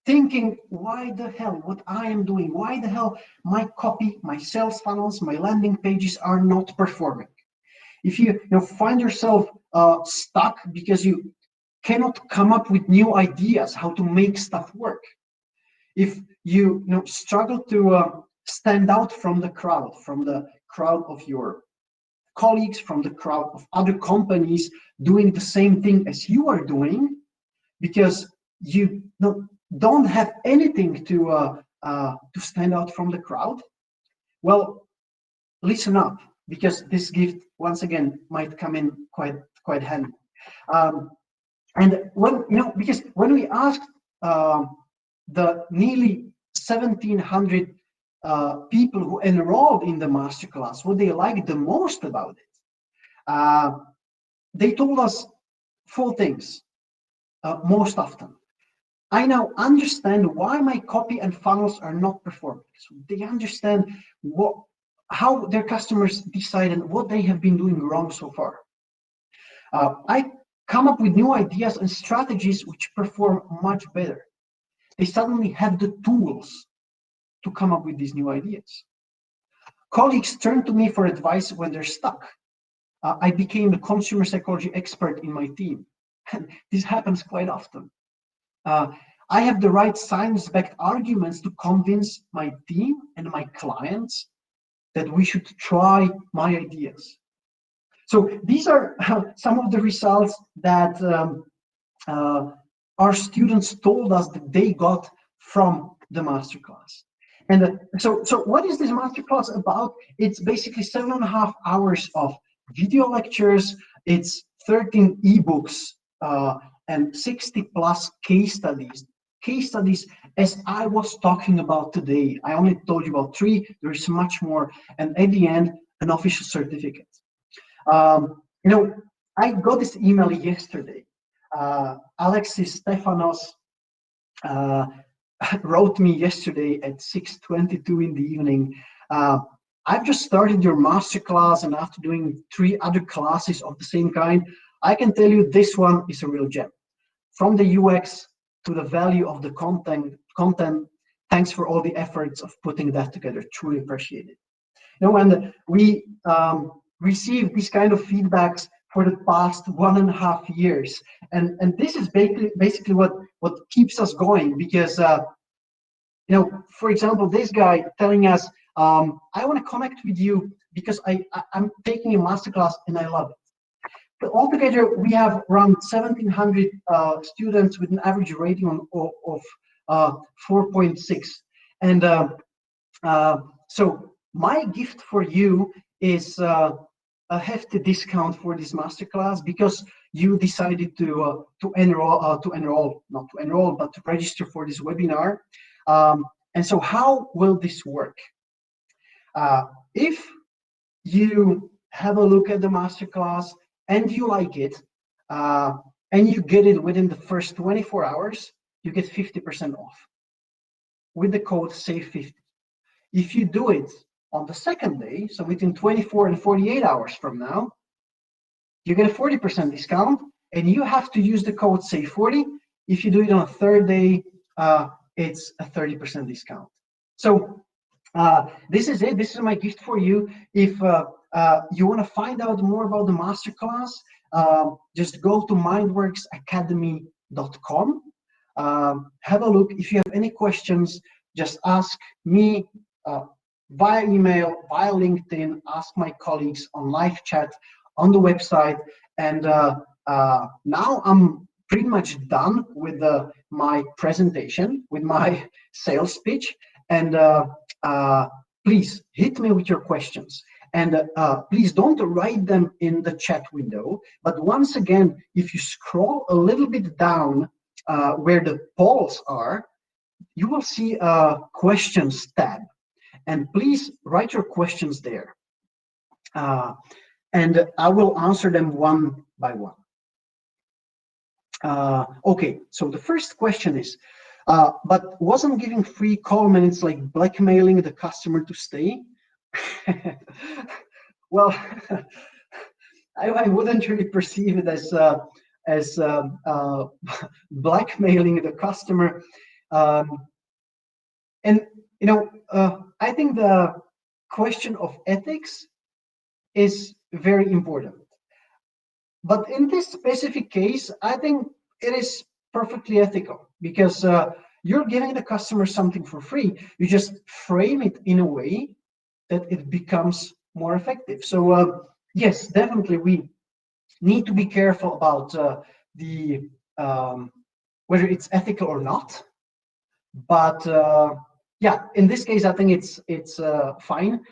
A: thinking, why the hell, what I am doing, why the hell my copy, my sales funnels, my landing pages are not performing. If you find yourself stuck because you cannot come up with new ideas how to make stuff work, if you struggle to stand out from the crowd of your colleagues, from the crowd of other companies doing the same thing as you are doing, because you don't have anything to stand out from the crowd, well, listen up, because this gift once again might come in quite handy. And because when we asked the nearly 1,700 people who enrolled in the masterclass what they liked the most about it, they told us 4 things most often. I now understand why my copy and funnels are not performing. So they understand how their customers decide and what they have been doing wrong so far. I come up with new ideas and strategies which perform much better. They suddenly have the tools to come up with these new ideas. Colleagues turn to me for advice when they're stuck. I became the consumer psychology expert in my team. And this happens quite often. I have the right science-backed arguments to convince my team and my clients that we should try my ideas. So these are some of the results that our students told us that they got from the masterclass. And so what is this masterclass about? It's basically 7.5 hours of video lectures. It's 13 ebooks and 60 plus case studies. Case studies as I was talking about today. I only told you about 3. There is much more. And at the end, an official certificate. I got this email yesterday. Alexis Stefanos wrote me yesterday at 6:22 in the evening. I've just started your masterclass, and after doing 3 other classes of the same kind, I can tell you this one is a real gem. from the UX to the value of the content. Thanks for all the efforts of putting that together. Truly appreciate it. And we received this kind of feedbacks for the past 1.5 years, and this is basically what keeps us going, because for example, this guy telling us, I want to connect with you because I'm taking a masterclass and I love it. But altogether, we have around 1,700 students with an average rating of 4.6. And so my gift for you is a hefty discount for this masterclass, because you decided to register for this webinar. And so how will this work? If you have a look at the masterclass and you like it, and you get it within the first 24 hours, you get 50% off with the code SAVE50. If you do it on the second day, so within 24 and 48 hours from now, you get a 40% discount, and you have to use the code SAVE40. If you do it on a third day, it's a 30% discount. So this is it. This is my gift for you. If you want to find out more about the masterclass, just go to mindworksacademy.com. Have a look. If you have any questions, just ask me via email, via LinkedIn, ask my colleagues on live chat on the website. And now I'm pretty much done with my presentation, with my sales pitch. And please hit me with your questions. And please don't write them in the chat window. But once again, if you scroll a little bit down where the polls are, you will see a questions tab. And please write your questions there. And I will answer them one by one. Okay, so the first question is, but wasn't giving free call minutes like blackmailing the customer to stay? Well, I wouldn't really perceive it as blackmailing the customer. And I think the question of ethics is very important. But in this specific case, I think it is perfectly ethical, because you're giving the customer something for free. You just frame it in a way that it becomes more effective. So yes, definitely we need to be careful about the whether it's ethical or not. But yeah, in this case, I think it's fine.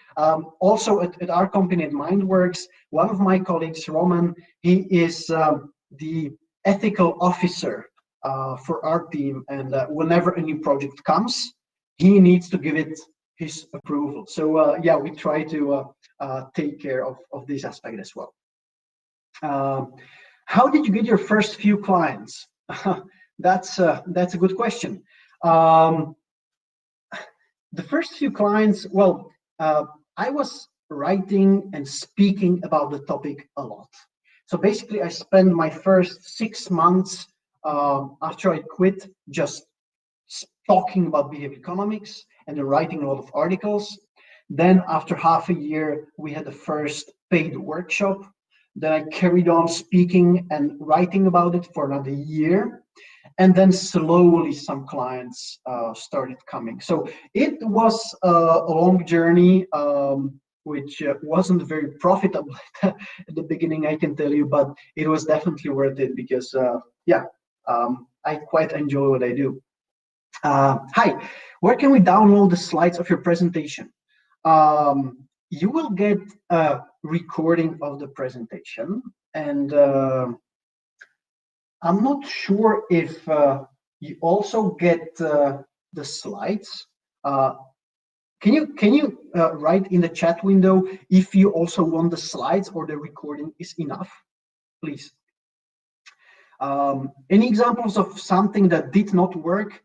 A: Also, at our company at MINDWORX, one of my colleagues, Roman, he is the ethical officer for our team, and whenever a new project comes, he needs to give it his approval. So yeah, we try to take care of this aspect as well. How did you get your first few clients? That's a good question. The first few clients, well, I was writing and speaking about the topic a lot. So basically, I spent my first 6 months after I quit just talking about behavior economics and then writing a lot of articles. Then after half a year, we had the first paid workshop. Then I carried on speaking and writing about it for another year. And then slowly some clients started coming. So it was a long journey, which wasn't very profitable at the beginning, I can tell you, but it was definitely worth it, because yeah, I quite enjoy what I do. Hi, where can we download the slides of your presentation? You will get a recording of the presentation, and I'm not sure if you also get the slides. Can you write in the chat window if you also want the slides or the recording is enough, please? Any examples of something that did not work?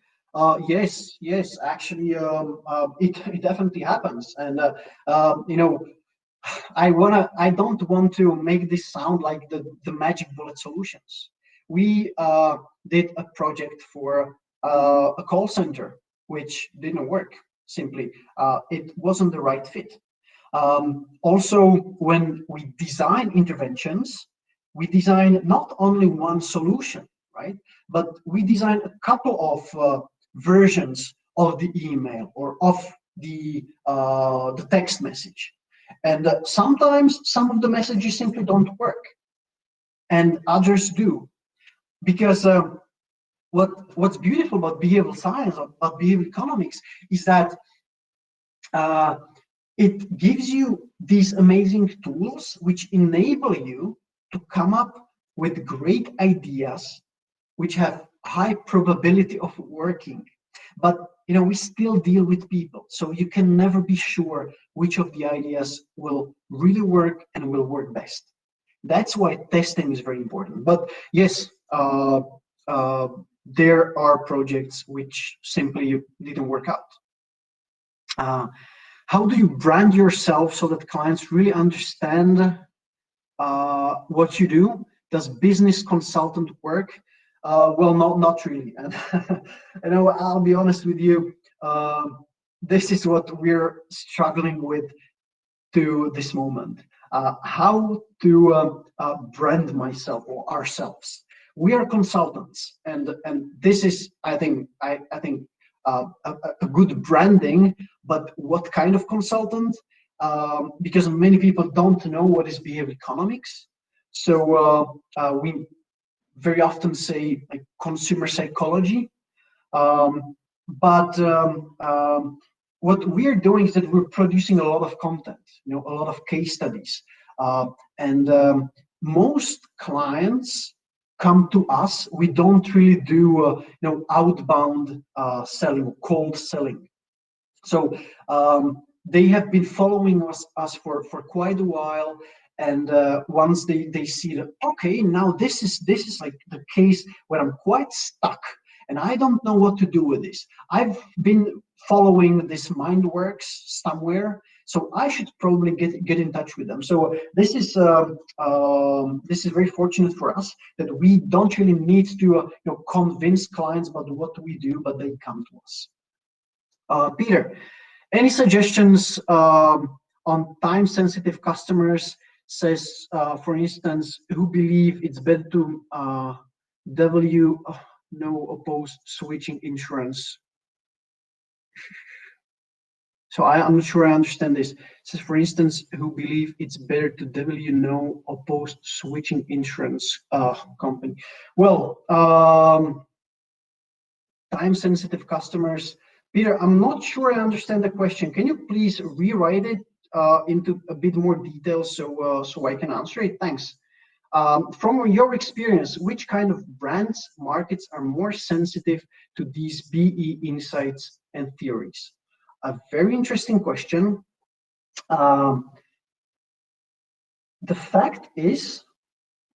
A: Yes, actually, it definitely happens, and I don't want to make this sound like the magic bullet solutions. we did a project for a call center, which didn't work. Simply, it wasn't the right fit. Also, when we design interventions, we design not only one solution, right? But we design a couple of versions of the email or of the text message. And sometimes some of the messages simply don't work, and others do. Because what's beautiful about behavioral science, about behavioral economics, is that it gives you these amazing tools which enable you to come up with great ideas which have high probability of working. But we still deal with people, so you can never be sure which of the ideas will really work and will work best. That's why testing is very important. But yes, there are projects which simply didn't work out. How do you brand yourself so that clients really understand what you do? Does business consultant work? Well, not really. And I'll be honest with you. This is what we're struggling with to this moment. How to brand myself or ourselves? We are consultants, and this is, I think, a good branding. But what kind of consultant? Because many people don't know what is behavioral economics, so we very often say like consumer psychology. But what we're doing is that we're producing a lot of content, a lot of case studies, and most clients come to us. We don't really do outbound selling, cold selling. So they have been following us for quite a while, and once they see that, okay, now this is like the case where I'm quite stuck and I don't know what to do with this. I've been following this MINDWORX somewhere, so I should probably get in touch with them. So this is very fortunate for us that we don't really need to convince clients about what we do, but they come to us. Peter, any suggestions on time-sensitive customers? Says, for instance, who believe it's better to oppose switching insurance. So I'm not sure I understand this. It says, for instance, who believe it's better to oppose switching insurance company. Well, time-sensitive customers. Peter, I'm not sure I understand the question. Can you please rewrite it into a bit more detail so I can answer it? Thanks. From your experience, which kind of brands, markets are more sensitive to these BE insights and theories? A very interesting question. The fact is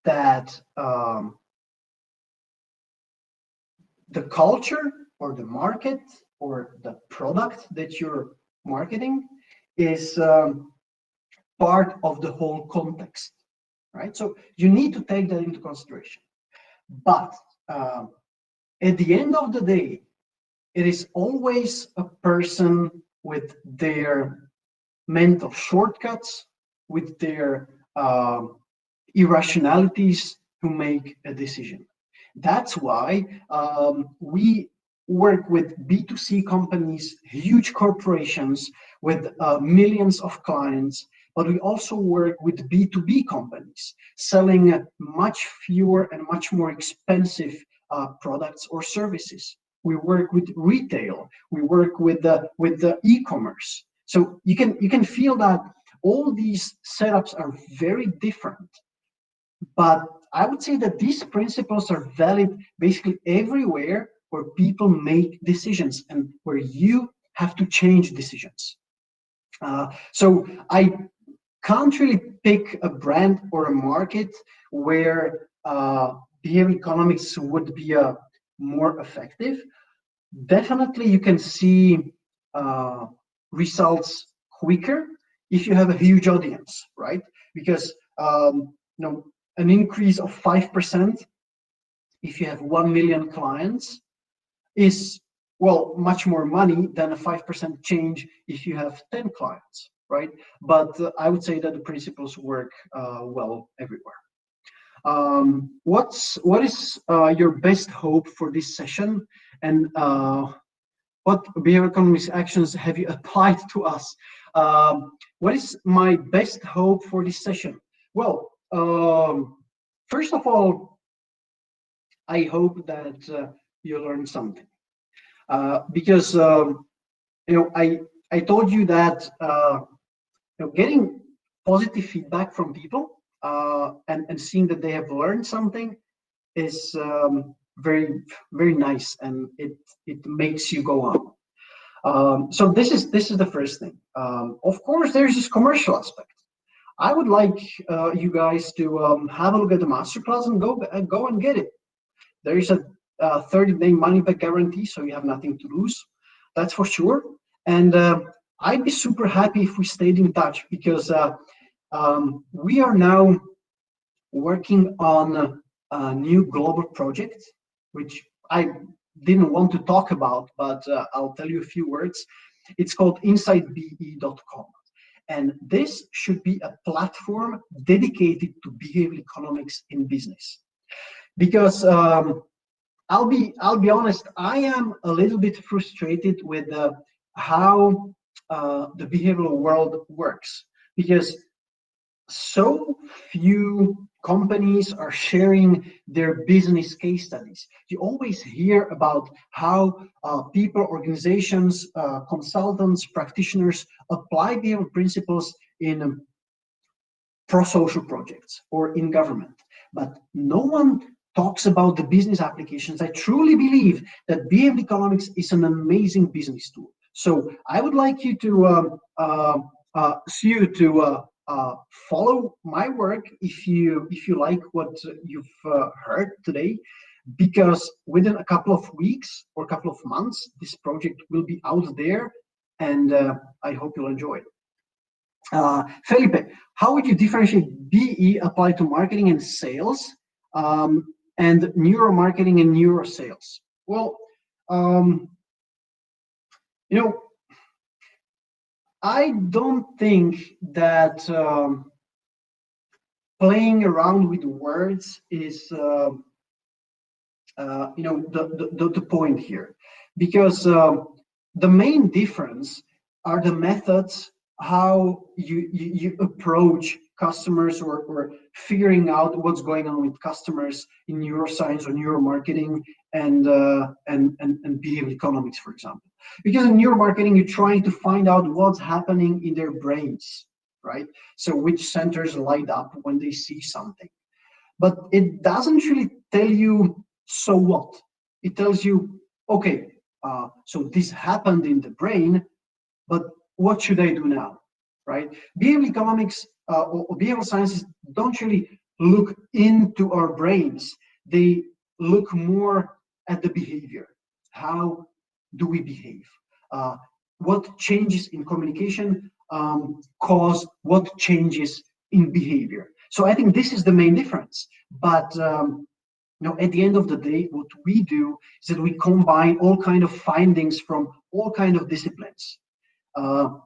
A: that the culture or the market or the product that you're marketing is part of the whole context, right? So you need to take that into consideration. But at the end of the day, it is always a person with their mental shortcuts, with their irrationalities who make a decision. That's why we work with B2C companies, huge corporations with millions of clients, but we also work with B2B companies selling much fewer and much more expensive products or services. We work with retail. We work with the e-commerce. So you can feel that all these setups are very different. But I would say that these principles are valid basically everywhere where people make decisions and where you have to change decisions. So I can't really pick a brand or a market where behavioral economics would be more effective. Definitely, you can see results quicker if you have a huge audience, right? Because an increase of 5% if you have 1 million clients is, well, much more money than a 5% change if you have 10 clients, right? But I would say that the principles work well everywhere. What is your best hope for this session, and what behavior economics actions have you applied to us? What is my best hope for this session? Well, first of all, I hope that you learned something, because I told you that getting positive feedback from people and seeing that they have learned something is very, very nice, and it makes you go on. So this is the first thing. Of course, there's this commercial aspect. I would like you guys to have a look at the masterclass and go and get it. There is a 30-day money back guarantee, so you have nothing to lose. That's for sure. And I'd be super happy if we stayed in touch, because we are now working on a new global project, which I didn't want to talk about, but I'll tell you a few words. It's called insidebe.com. And this should be a platform dedicated to behavioral economics in business. Because I'll be honest, I am a little bit frustrated with how the behavioral world works, because so few companies are sharing their business case studies. You always hear about how people, organizations, consultants, practitioners apply behavioral principles in pro-social projects or in government, but no one talks about the business applications. I truly believe that behavioral economics is an amazing business tool. So I would like you to follow my work if you like what you've heard today, because within a couple of weeks or a couple of months, this project will be out there, and I hope you'll enjoy it. Felipe, how would you differentiate BE applied to marketing and sales, and neuromarketing and neurosales? Well, I don't think that playing around with words is the point here, because the main difference are the methods, how you approach customers, or figuring out what's going on with customers in neuroscience or neuromarketing and behavioral economics, for example. Because in neuromarketing, you're trying to find out what's happening in their brains, right? So which centers light up when they see something. But it doesn't really tell you, so what? It tells you, okay, so this happened in the brain, but what should I do now, right? Behavioral economics or behavioral sciences don't really look into our brains. They look more at the behavior. How do we behave? What changes in communication cause what changes in behavior? So I think this is the main difference. But at the end of the day, what we do is that we combine all kind of findings from all kind of disciplines,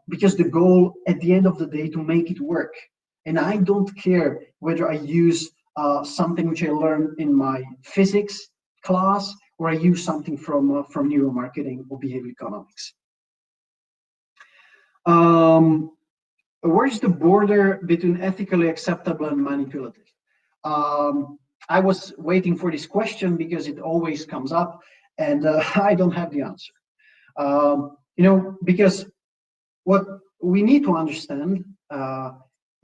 A: because the goal at the end of the day to make it work. And I don't care whether I use something which I learned in my physics class, or I use something from neuromarketing or behavioral economics. Where's the border between ethically acceptable and manipulative? I was waiting for this question because it always comes up, and I don't have the answer. Because what we need to understand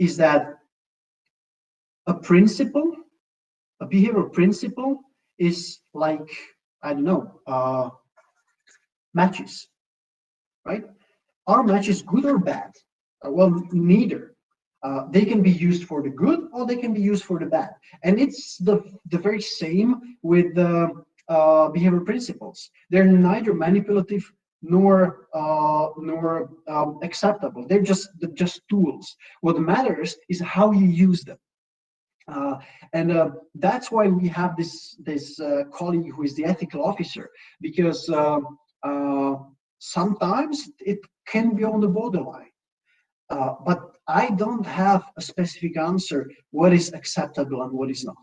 A: is that a behavioral principle is like, I don't know, matches, right? Are matches good or bad? Well, neither. They can be used for the good, or they can be used for the bad. And it's the very same with the behavioral principles. They're neither manipulative nor acceptable. They're just tools. What matters is how you use them. Uh, and that's why we have this colleague who is the ethical officer, because uh, sometimes it can be on the borderline. But I don't have a specific answer what is acceptable and what is not.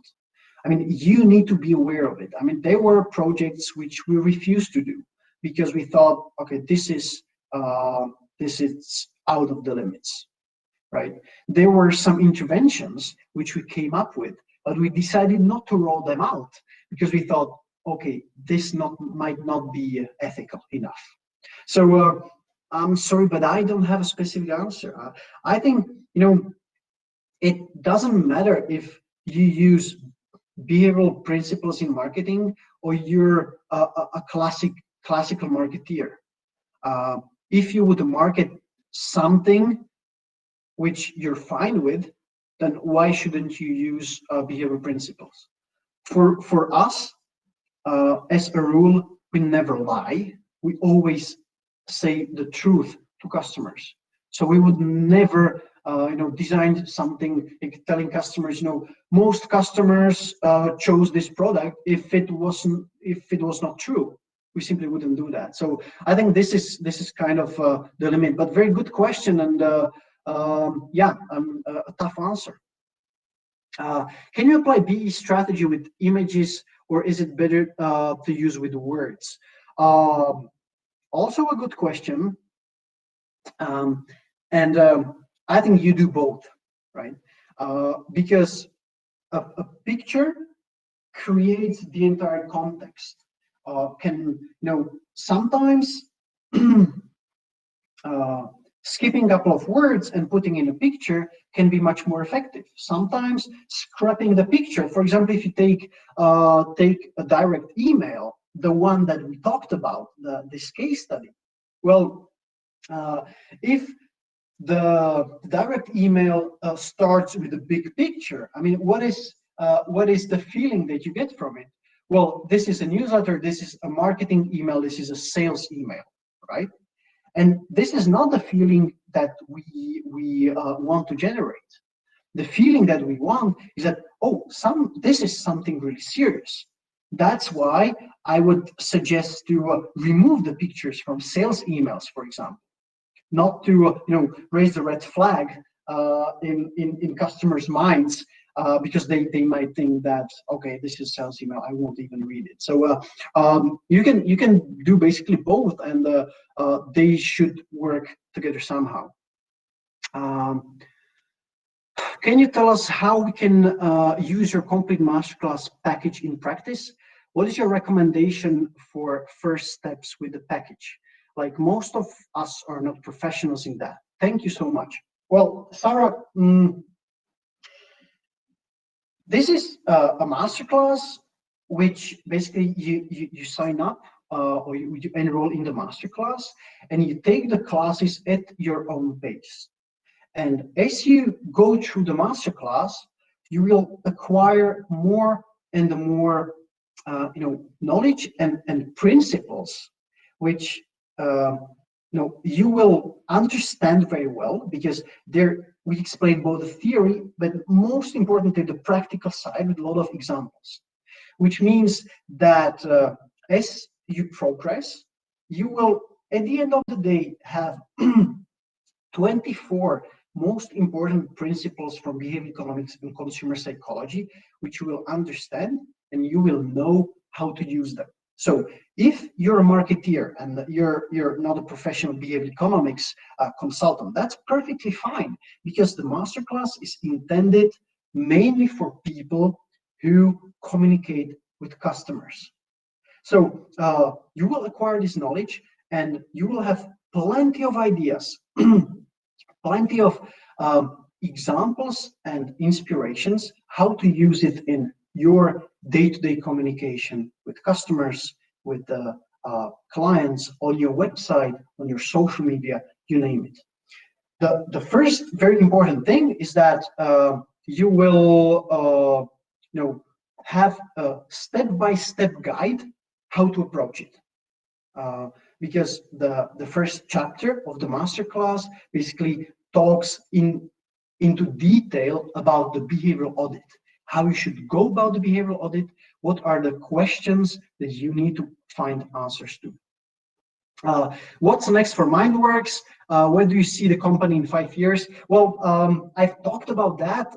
A: I mean, you need to be aware of it. I mean, there were projects which we refused to do because we thought, okay, this is out of the limits, right? There were some interventions which we came up with, but we decided not to roll them out because we thought, okay, this not might not be ethical enough. So I'm sorry, but I don't have a specific answer. I think, it doesn't matter if you use behavioral principles in marketing or you're a classical marketeer. If you would market something which you're fine with, then why shouldn't you use behavioral principles? For us, as a rule, we never lie. We always say the truth to customers. So we would never, design something like telling customers, most customers chose this product if it was not true. We simply wouldn't do that. So I think this is kind of the limit. But very good question, and yeah, a tough answer. Can you apply BE strategy with images, or is it better to use with words? Also a good question. Um, and I think you do both, right? Because a picture creates the entire context. Sometimes skipping a couple of words and putting in a picture can be much more effective. Sometimes scrapping the picture. For example, if you take a direct email, the one that we talked about, this case study. Well, if the direct email starts with a big picture, I mean, what is the feeling that you get from it? Well, this is a newsletter, this is a marketing email, this is a sales email, right? And this is not the feeling that we want to generate. The feeling that we want is that, oh, this is something really serious. That's why I would suggest to remove the pictures from sales emails, for example, not to raise the red flag in customers' minds, because they might think that, okay, this is sales email, I won't even read it. So you can do basically both, and they should work together somehow. Can you tell us how we can use your complete masterclass package in practice? What is your recommendation for first steps with the package? Like, most of us are not professionals in that. Thank you so much. Well, Sarah, this is a masterclass, which basically you sign up or you enroll in the masterclass, and you take the classes at your own pace. And as you go through the masterclass, you will acquire more and more, knowledge and principles, which you will understand very well, because there we explain both the theory, but most importantly the practical side with a lot of examples. Which means that as you progress, you will, at the end of the day, have 24 most important principles from behavior economics and consumer psychology, which you will understand and you will know how to use them. So if you're a marketeer and you're not a professional behavior economics consultant, that's perfectly fine, because the masterclass is intended mainly for people who communicate with customers. So you will acquire this knowledge, and you will have plenty of ideas, plenty of examples and inspirations how to use it in your day-to-day communication with customers, with the clients, on your website, on your social media, you name it. The first very important thing is that you will have a step-by-step guide how to approach it. Because the first chapter of the masterclass basically talks into detail about the behavioral audit. how you should go about the behavioral audit, what are the questions that you need to find answers to. What's next for MINDWORX? Where do you see the company in 5 years? Well, I've talked about that.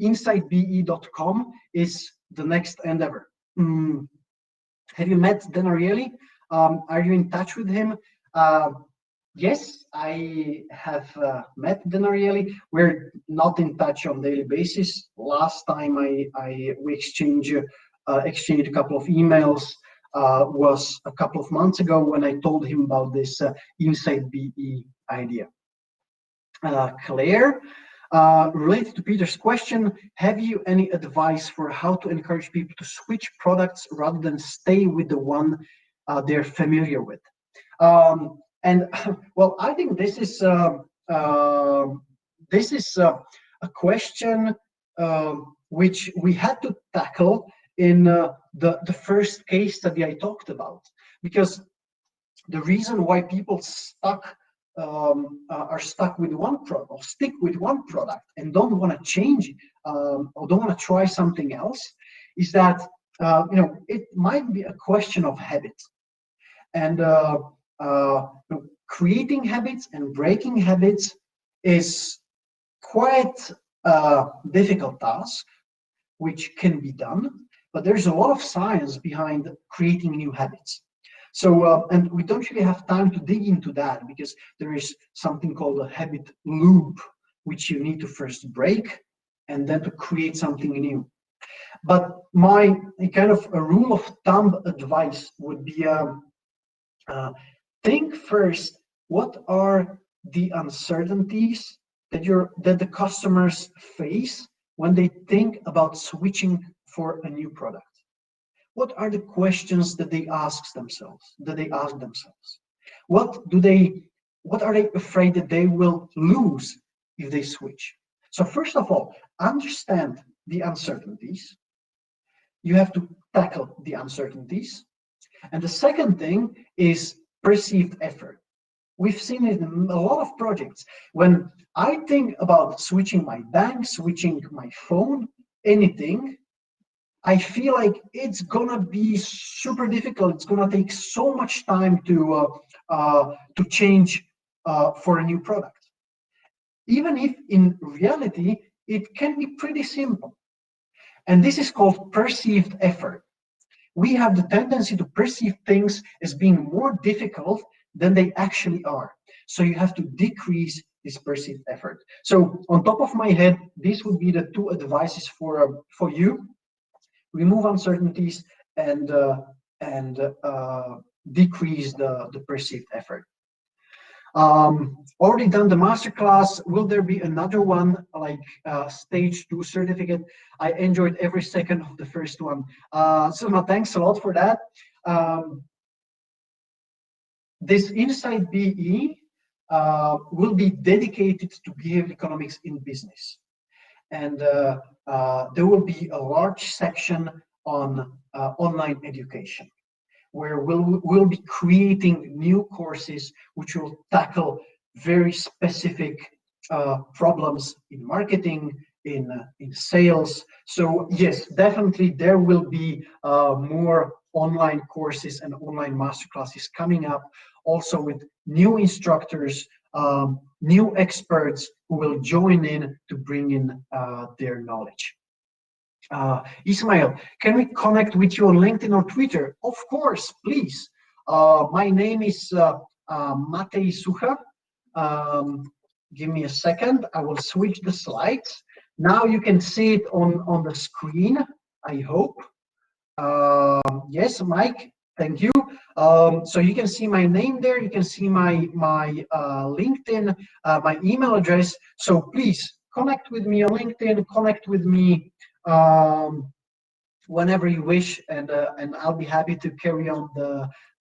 A: InsightBE.com is the next endeavor. Have you met Dan Ariely? Are you in touch with him? Yes, I have met Dan Ariely. We're not in touch on a daily basis. Last time we exchanged a couple of emails was a couple of months ago when I told him about this Insight BE idea. Claire, related to Peter's question, have you any advice for how to encourage people to switch products rather than stay with the one they're familiar with? And well, I think this is a question which we had to tackle in the first case study I talked about, because the reason why people are stuck with one product or stick with one product and don't want to change or don't want to try something else is that it might be a question of habit. And creating habits and breaking habits is quite a difficult task, which can be done, but there's a lot of science behind creating new habits. So, and we don't really have time to dig into that because there is something called a habit loop, which you need to first break and then to create something new. But my kind of a rule of thumb advice would be think first, what are the uncertainties that the customers face when they think about switching for a new product? What are the questions that they ask themselves? What are they afraid that they will lose if they switch? So first of all, understand the uncertainties. You have to tackle the uncertainties. And the second thing is perceived effort. We've seen it in a lot of projects. When I think about switching my bank, switching my phone, anything, I feel like it's gonna be super difficult. It's gonna take so much time to change for a new product. Even if in reality, it can be pretty simple. And this is called perceived effort. We have the tendency to perceive things as being more difficult than they actually are. So you have to decrease this perceived effort. So on top of my head, these would be the two advices for you. Remove uncertainties and decrease the perceived effort. Already done the masterclass. Will there be another one like stage 2 certificate? I enjoyed every second of the first one. Suma, thanks a lot for that. This Insight BE will be dedicated to behavioral economics in business. And there will be a large section on online education, where we'll be creating new courses which will tackle very specific problems in marketing, in sales. So yes, definitely there will be more online courses and online masterclasses coming up, also with new instructors, new experts who will join in to bring in their knowledge. Ismail, can we connect with you on LinkedIn or Twitter? Of course, please. My name is Matej Sucha. Give me a second. I will switch the slides. Now you can see it on the screen, I hope. Yes, Mike, thank you. So you can see my name there. You can see my LinkedIn, my email address. So please connect with me on LinkedIn, connect with me whenever you wish, and I'll be happy to carry on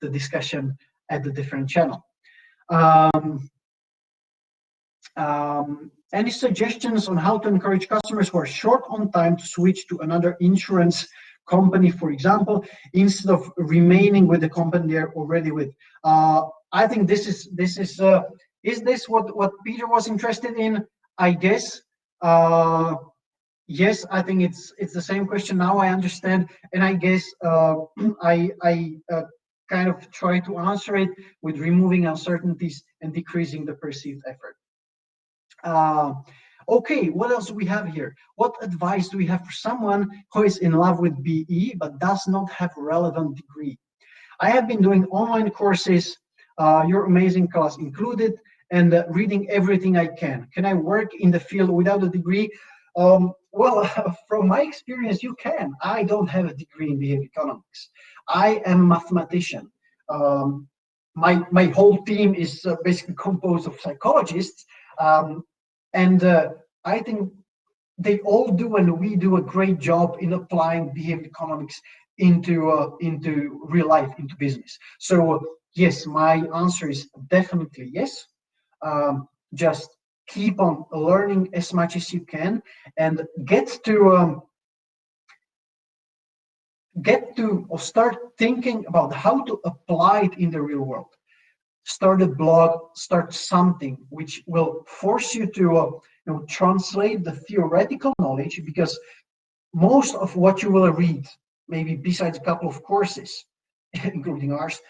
A: the discussion at the different channel. Any suggestions on how to encourage customers who are short on time to switch to another insurance company, for example, instead of remaining with the company they're already with? I think this is this what Peter was interested in? I guess Yes, I think it's the same question now. I understand, and I guess I kind of try to answer it with removing uncertainties and decreasing the perceived effort. Uh, okay, what else do we have here? What advice do we have for someone who is in love with BE but does not have a relevant degree? I have been doing online courses, your amazing class included, and reading everything I can. Can I work in the field without a degree? Well, from my experience, you can. I don't have a degree in behavior economics. I am a mathematician. Um, my whole team is basically composed of psychologists, um, and I think they all do, and we do a great job in applying behavior economics into real life, into business. So yes, my answer is definitely yes. Just keep on learning as much as you can, and get to or start thinking about how to apply it in the real world. Start a blog, start something which will force you to translate the theoretical knowledge, because most of what you will read, maybe besides a couple of courses, including ours,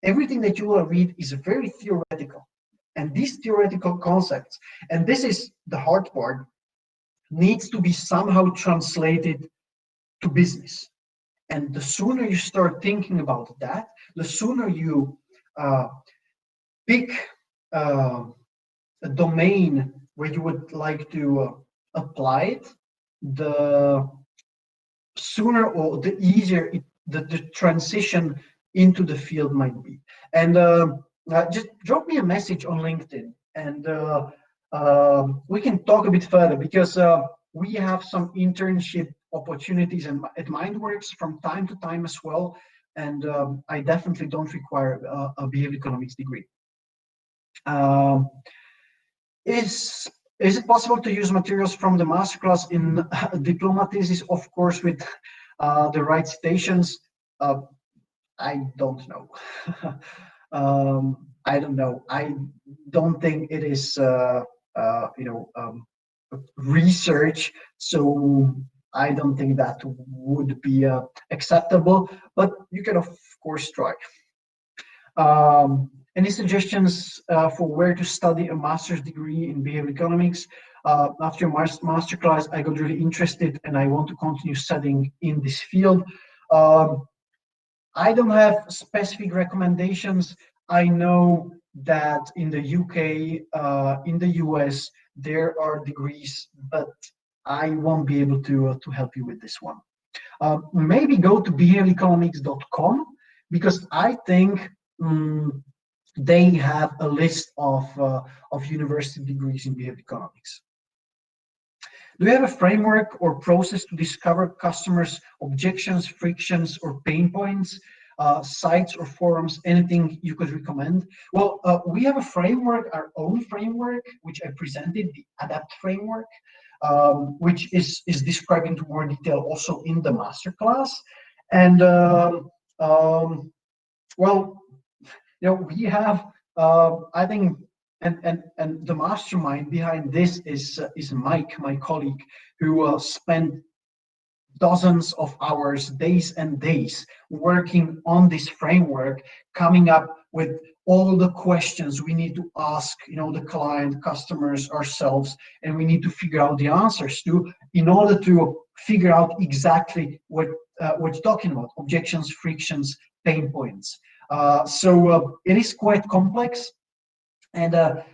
A: everything that you will read is very theoretical. And these theoretical concepts, and this is the hard part, needs to be somehow translated to business. And the sooner you start thinking about that, the sooner you uh, pick uh, a domain where you would like to apply it, the sooner or the easier the transition into the field might be. And just drop me a message on LinkedIn, and we can talk a bit further, because we have some internship opportunities at MindWorks from time to time as well. And I definitely don't require a behavior economics degree. Um, is it possible to use materials from the masterclass in diploma thesis? Of course, with the right citations. Uh, I don't know. I don't know. I don't think it is, research. So I don't think that would be acceptable. But you can, of course, try. Any suggestions for where to study a master's degree in behavior economics? After your masterclass, I got really interested and I want to continue studying in this field. Um, I don't have specific recommendations. I know that in the UK, in the US, there are degrees, but I won't be able to help you with this one. Maybe go to behavioreconomics.com, because I think they have a list of university degrees in behavior economics. Do you have a framework or process to discover customers' objections, frictions, or pain points? Sites or forums, anything you could recommend? Well, we have a framework, our own framework, which I presented, the ADAPT framework, which is described into more detail also in the masterclass. And well, we have, I think, and the mastermind behind this is Mike, my colleague, who spent dozens of hours, days and days, working on this framework, coming up with all the questions we need to ask, the client, customers, ourselves, and we need to figure out the answers to, in order to figure out exactly what you're talking about: objections, frictions, pain points. So it is quite complex, and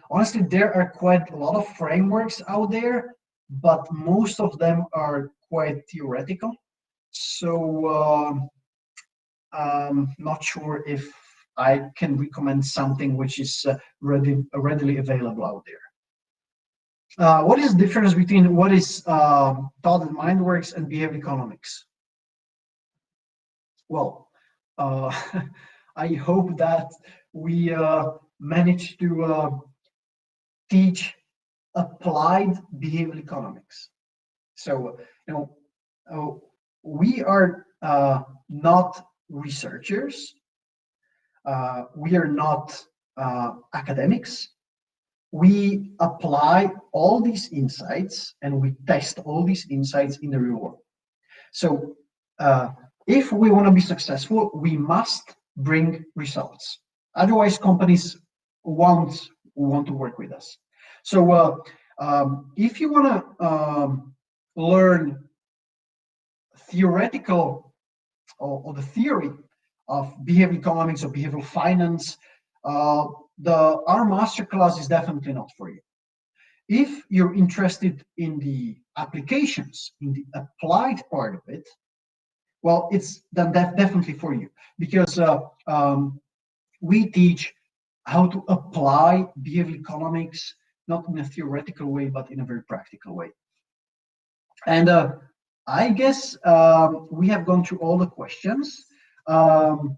A: honestly, there are quite a lot of frameworks out there, but most of them are quite theoretical. So not sure if I can recommend something which is readily available out there. What is the difference between what is taught in MindWorks and behavior economics? Well, uh, I hope that we manage to teach applied behavioral economics. So, we are not researchers. We are not academics. we apply all these insights and we test all these insights in the real world. So if we want to be successful, we must bring results. Otherwise, companies won't want to work with us. So if you want to learn theoretical or the theory of behavioral economics or behavioral finance, our masterclass is definitely not for you. If you're interested in the applications, in the applied part of it, well, it's then definitely for you, because we teach how to apply behavioral economics, not in a theoretical way, but in a very practical way. And I guess we have gone through all the questions. Well,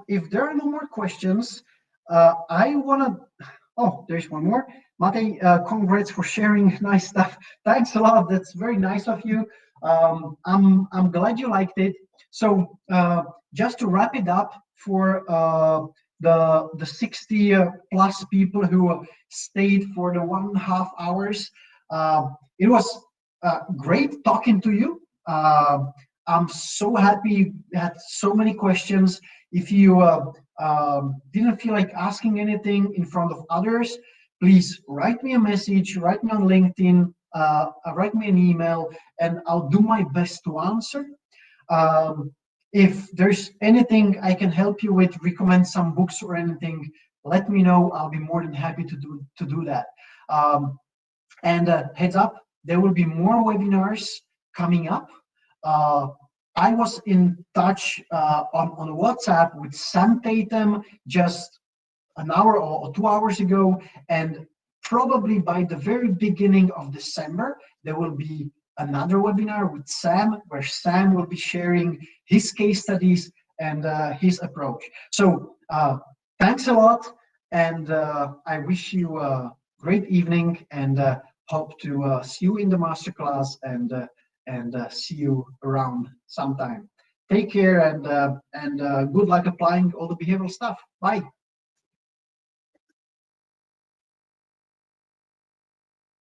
A: if there are no more questions, I want to. Oh, there's one more. Matej, congrats for sharing nice stuff. Thanks a lot. That's very nice of you. I'm glad you liked it. So just to wrap it up for the 60 plus people who stayed for the 1.5 hours, it was great talking to you. I'm so happy you had so many questions. If you didn't feel like asking anything in front of others, please write me a message, write me on LinkedIn, write me an email, and I'll do my best to answer. If there's anything I can help you with, recommend some books or anything, let me know. I'll be more than happy to do that. And heads up, there will be more webinars coming up. I was in touch on WhatsApp with Sam Tatum just an hour or 2 hours ago, and probably by the very beginning of December, there will be another webinar with Sam, where Sam will be sharing his case studies and his approach. So thanks a lot, and I wish you a great evening, and hope to see you in the masterclass and see you around sometime. Take care, and good luck applying all the behavioral stuff. Bye.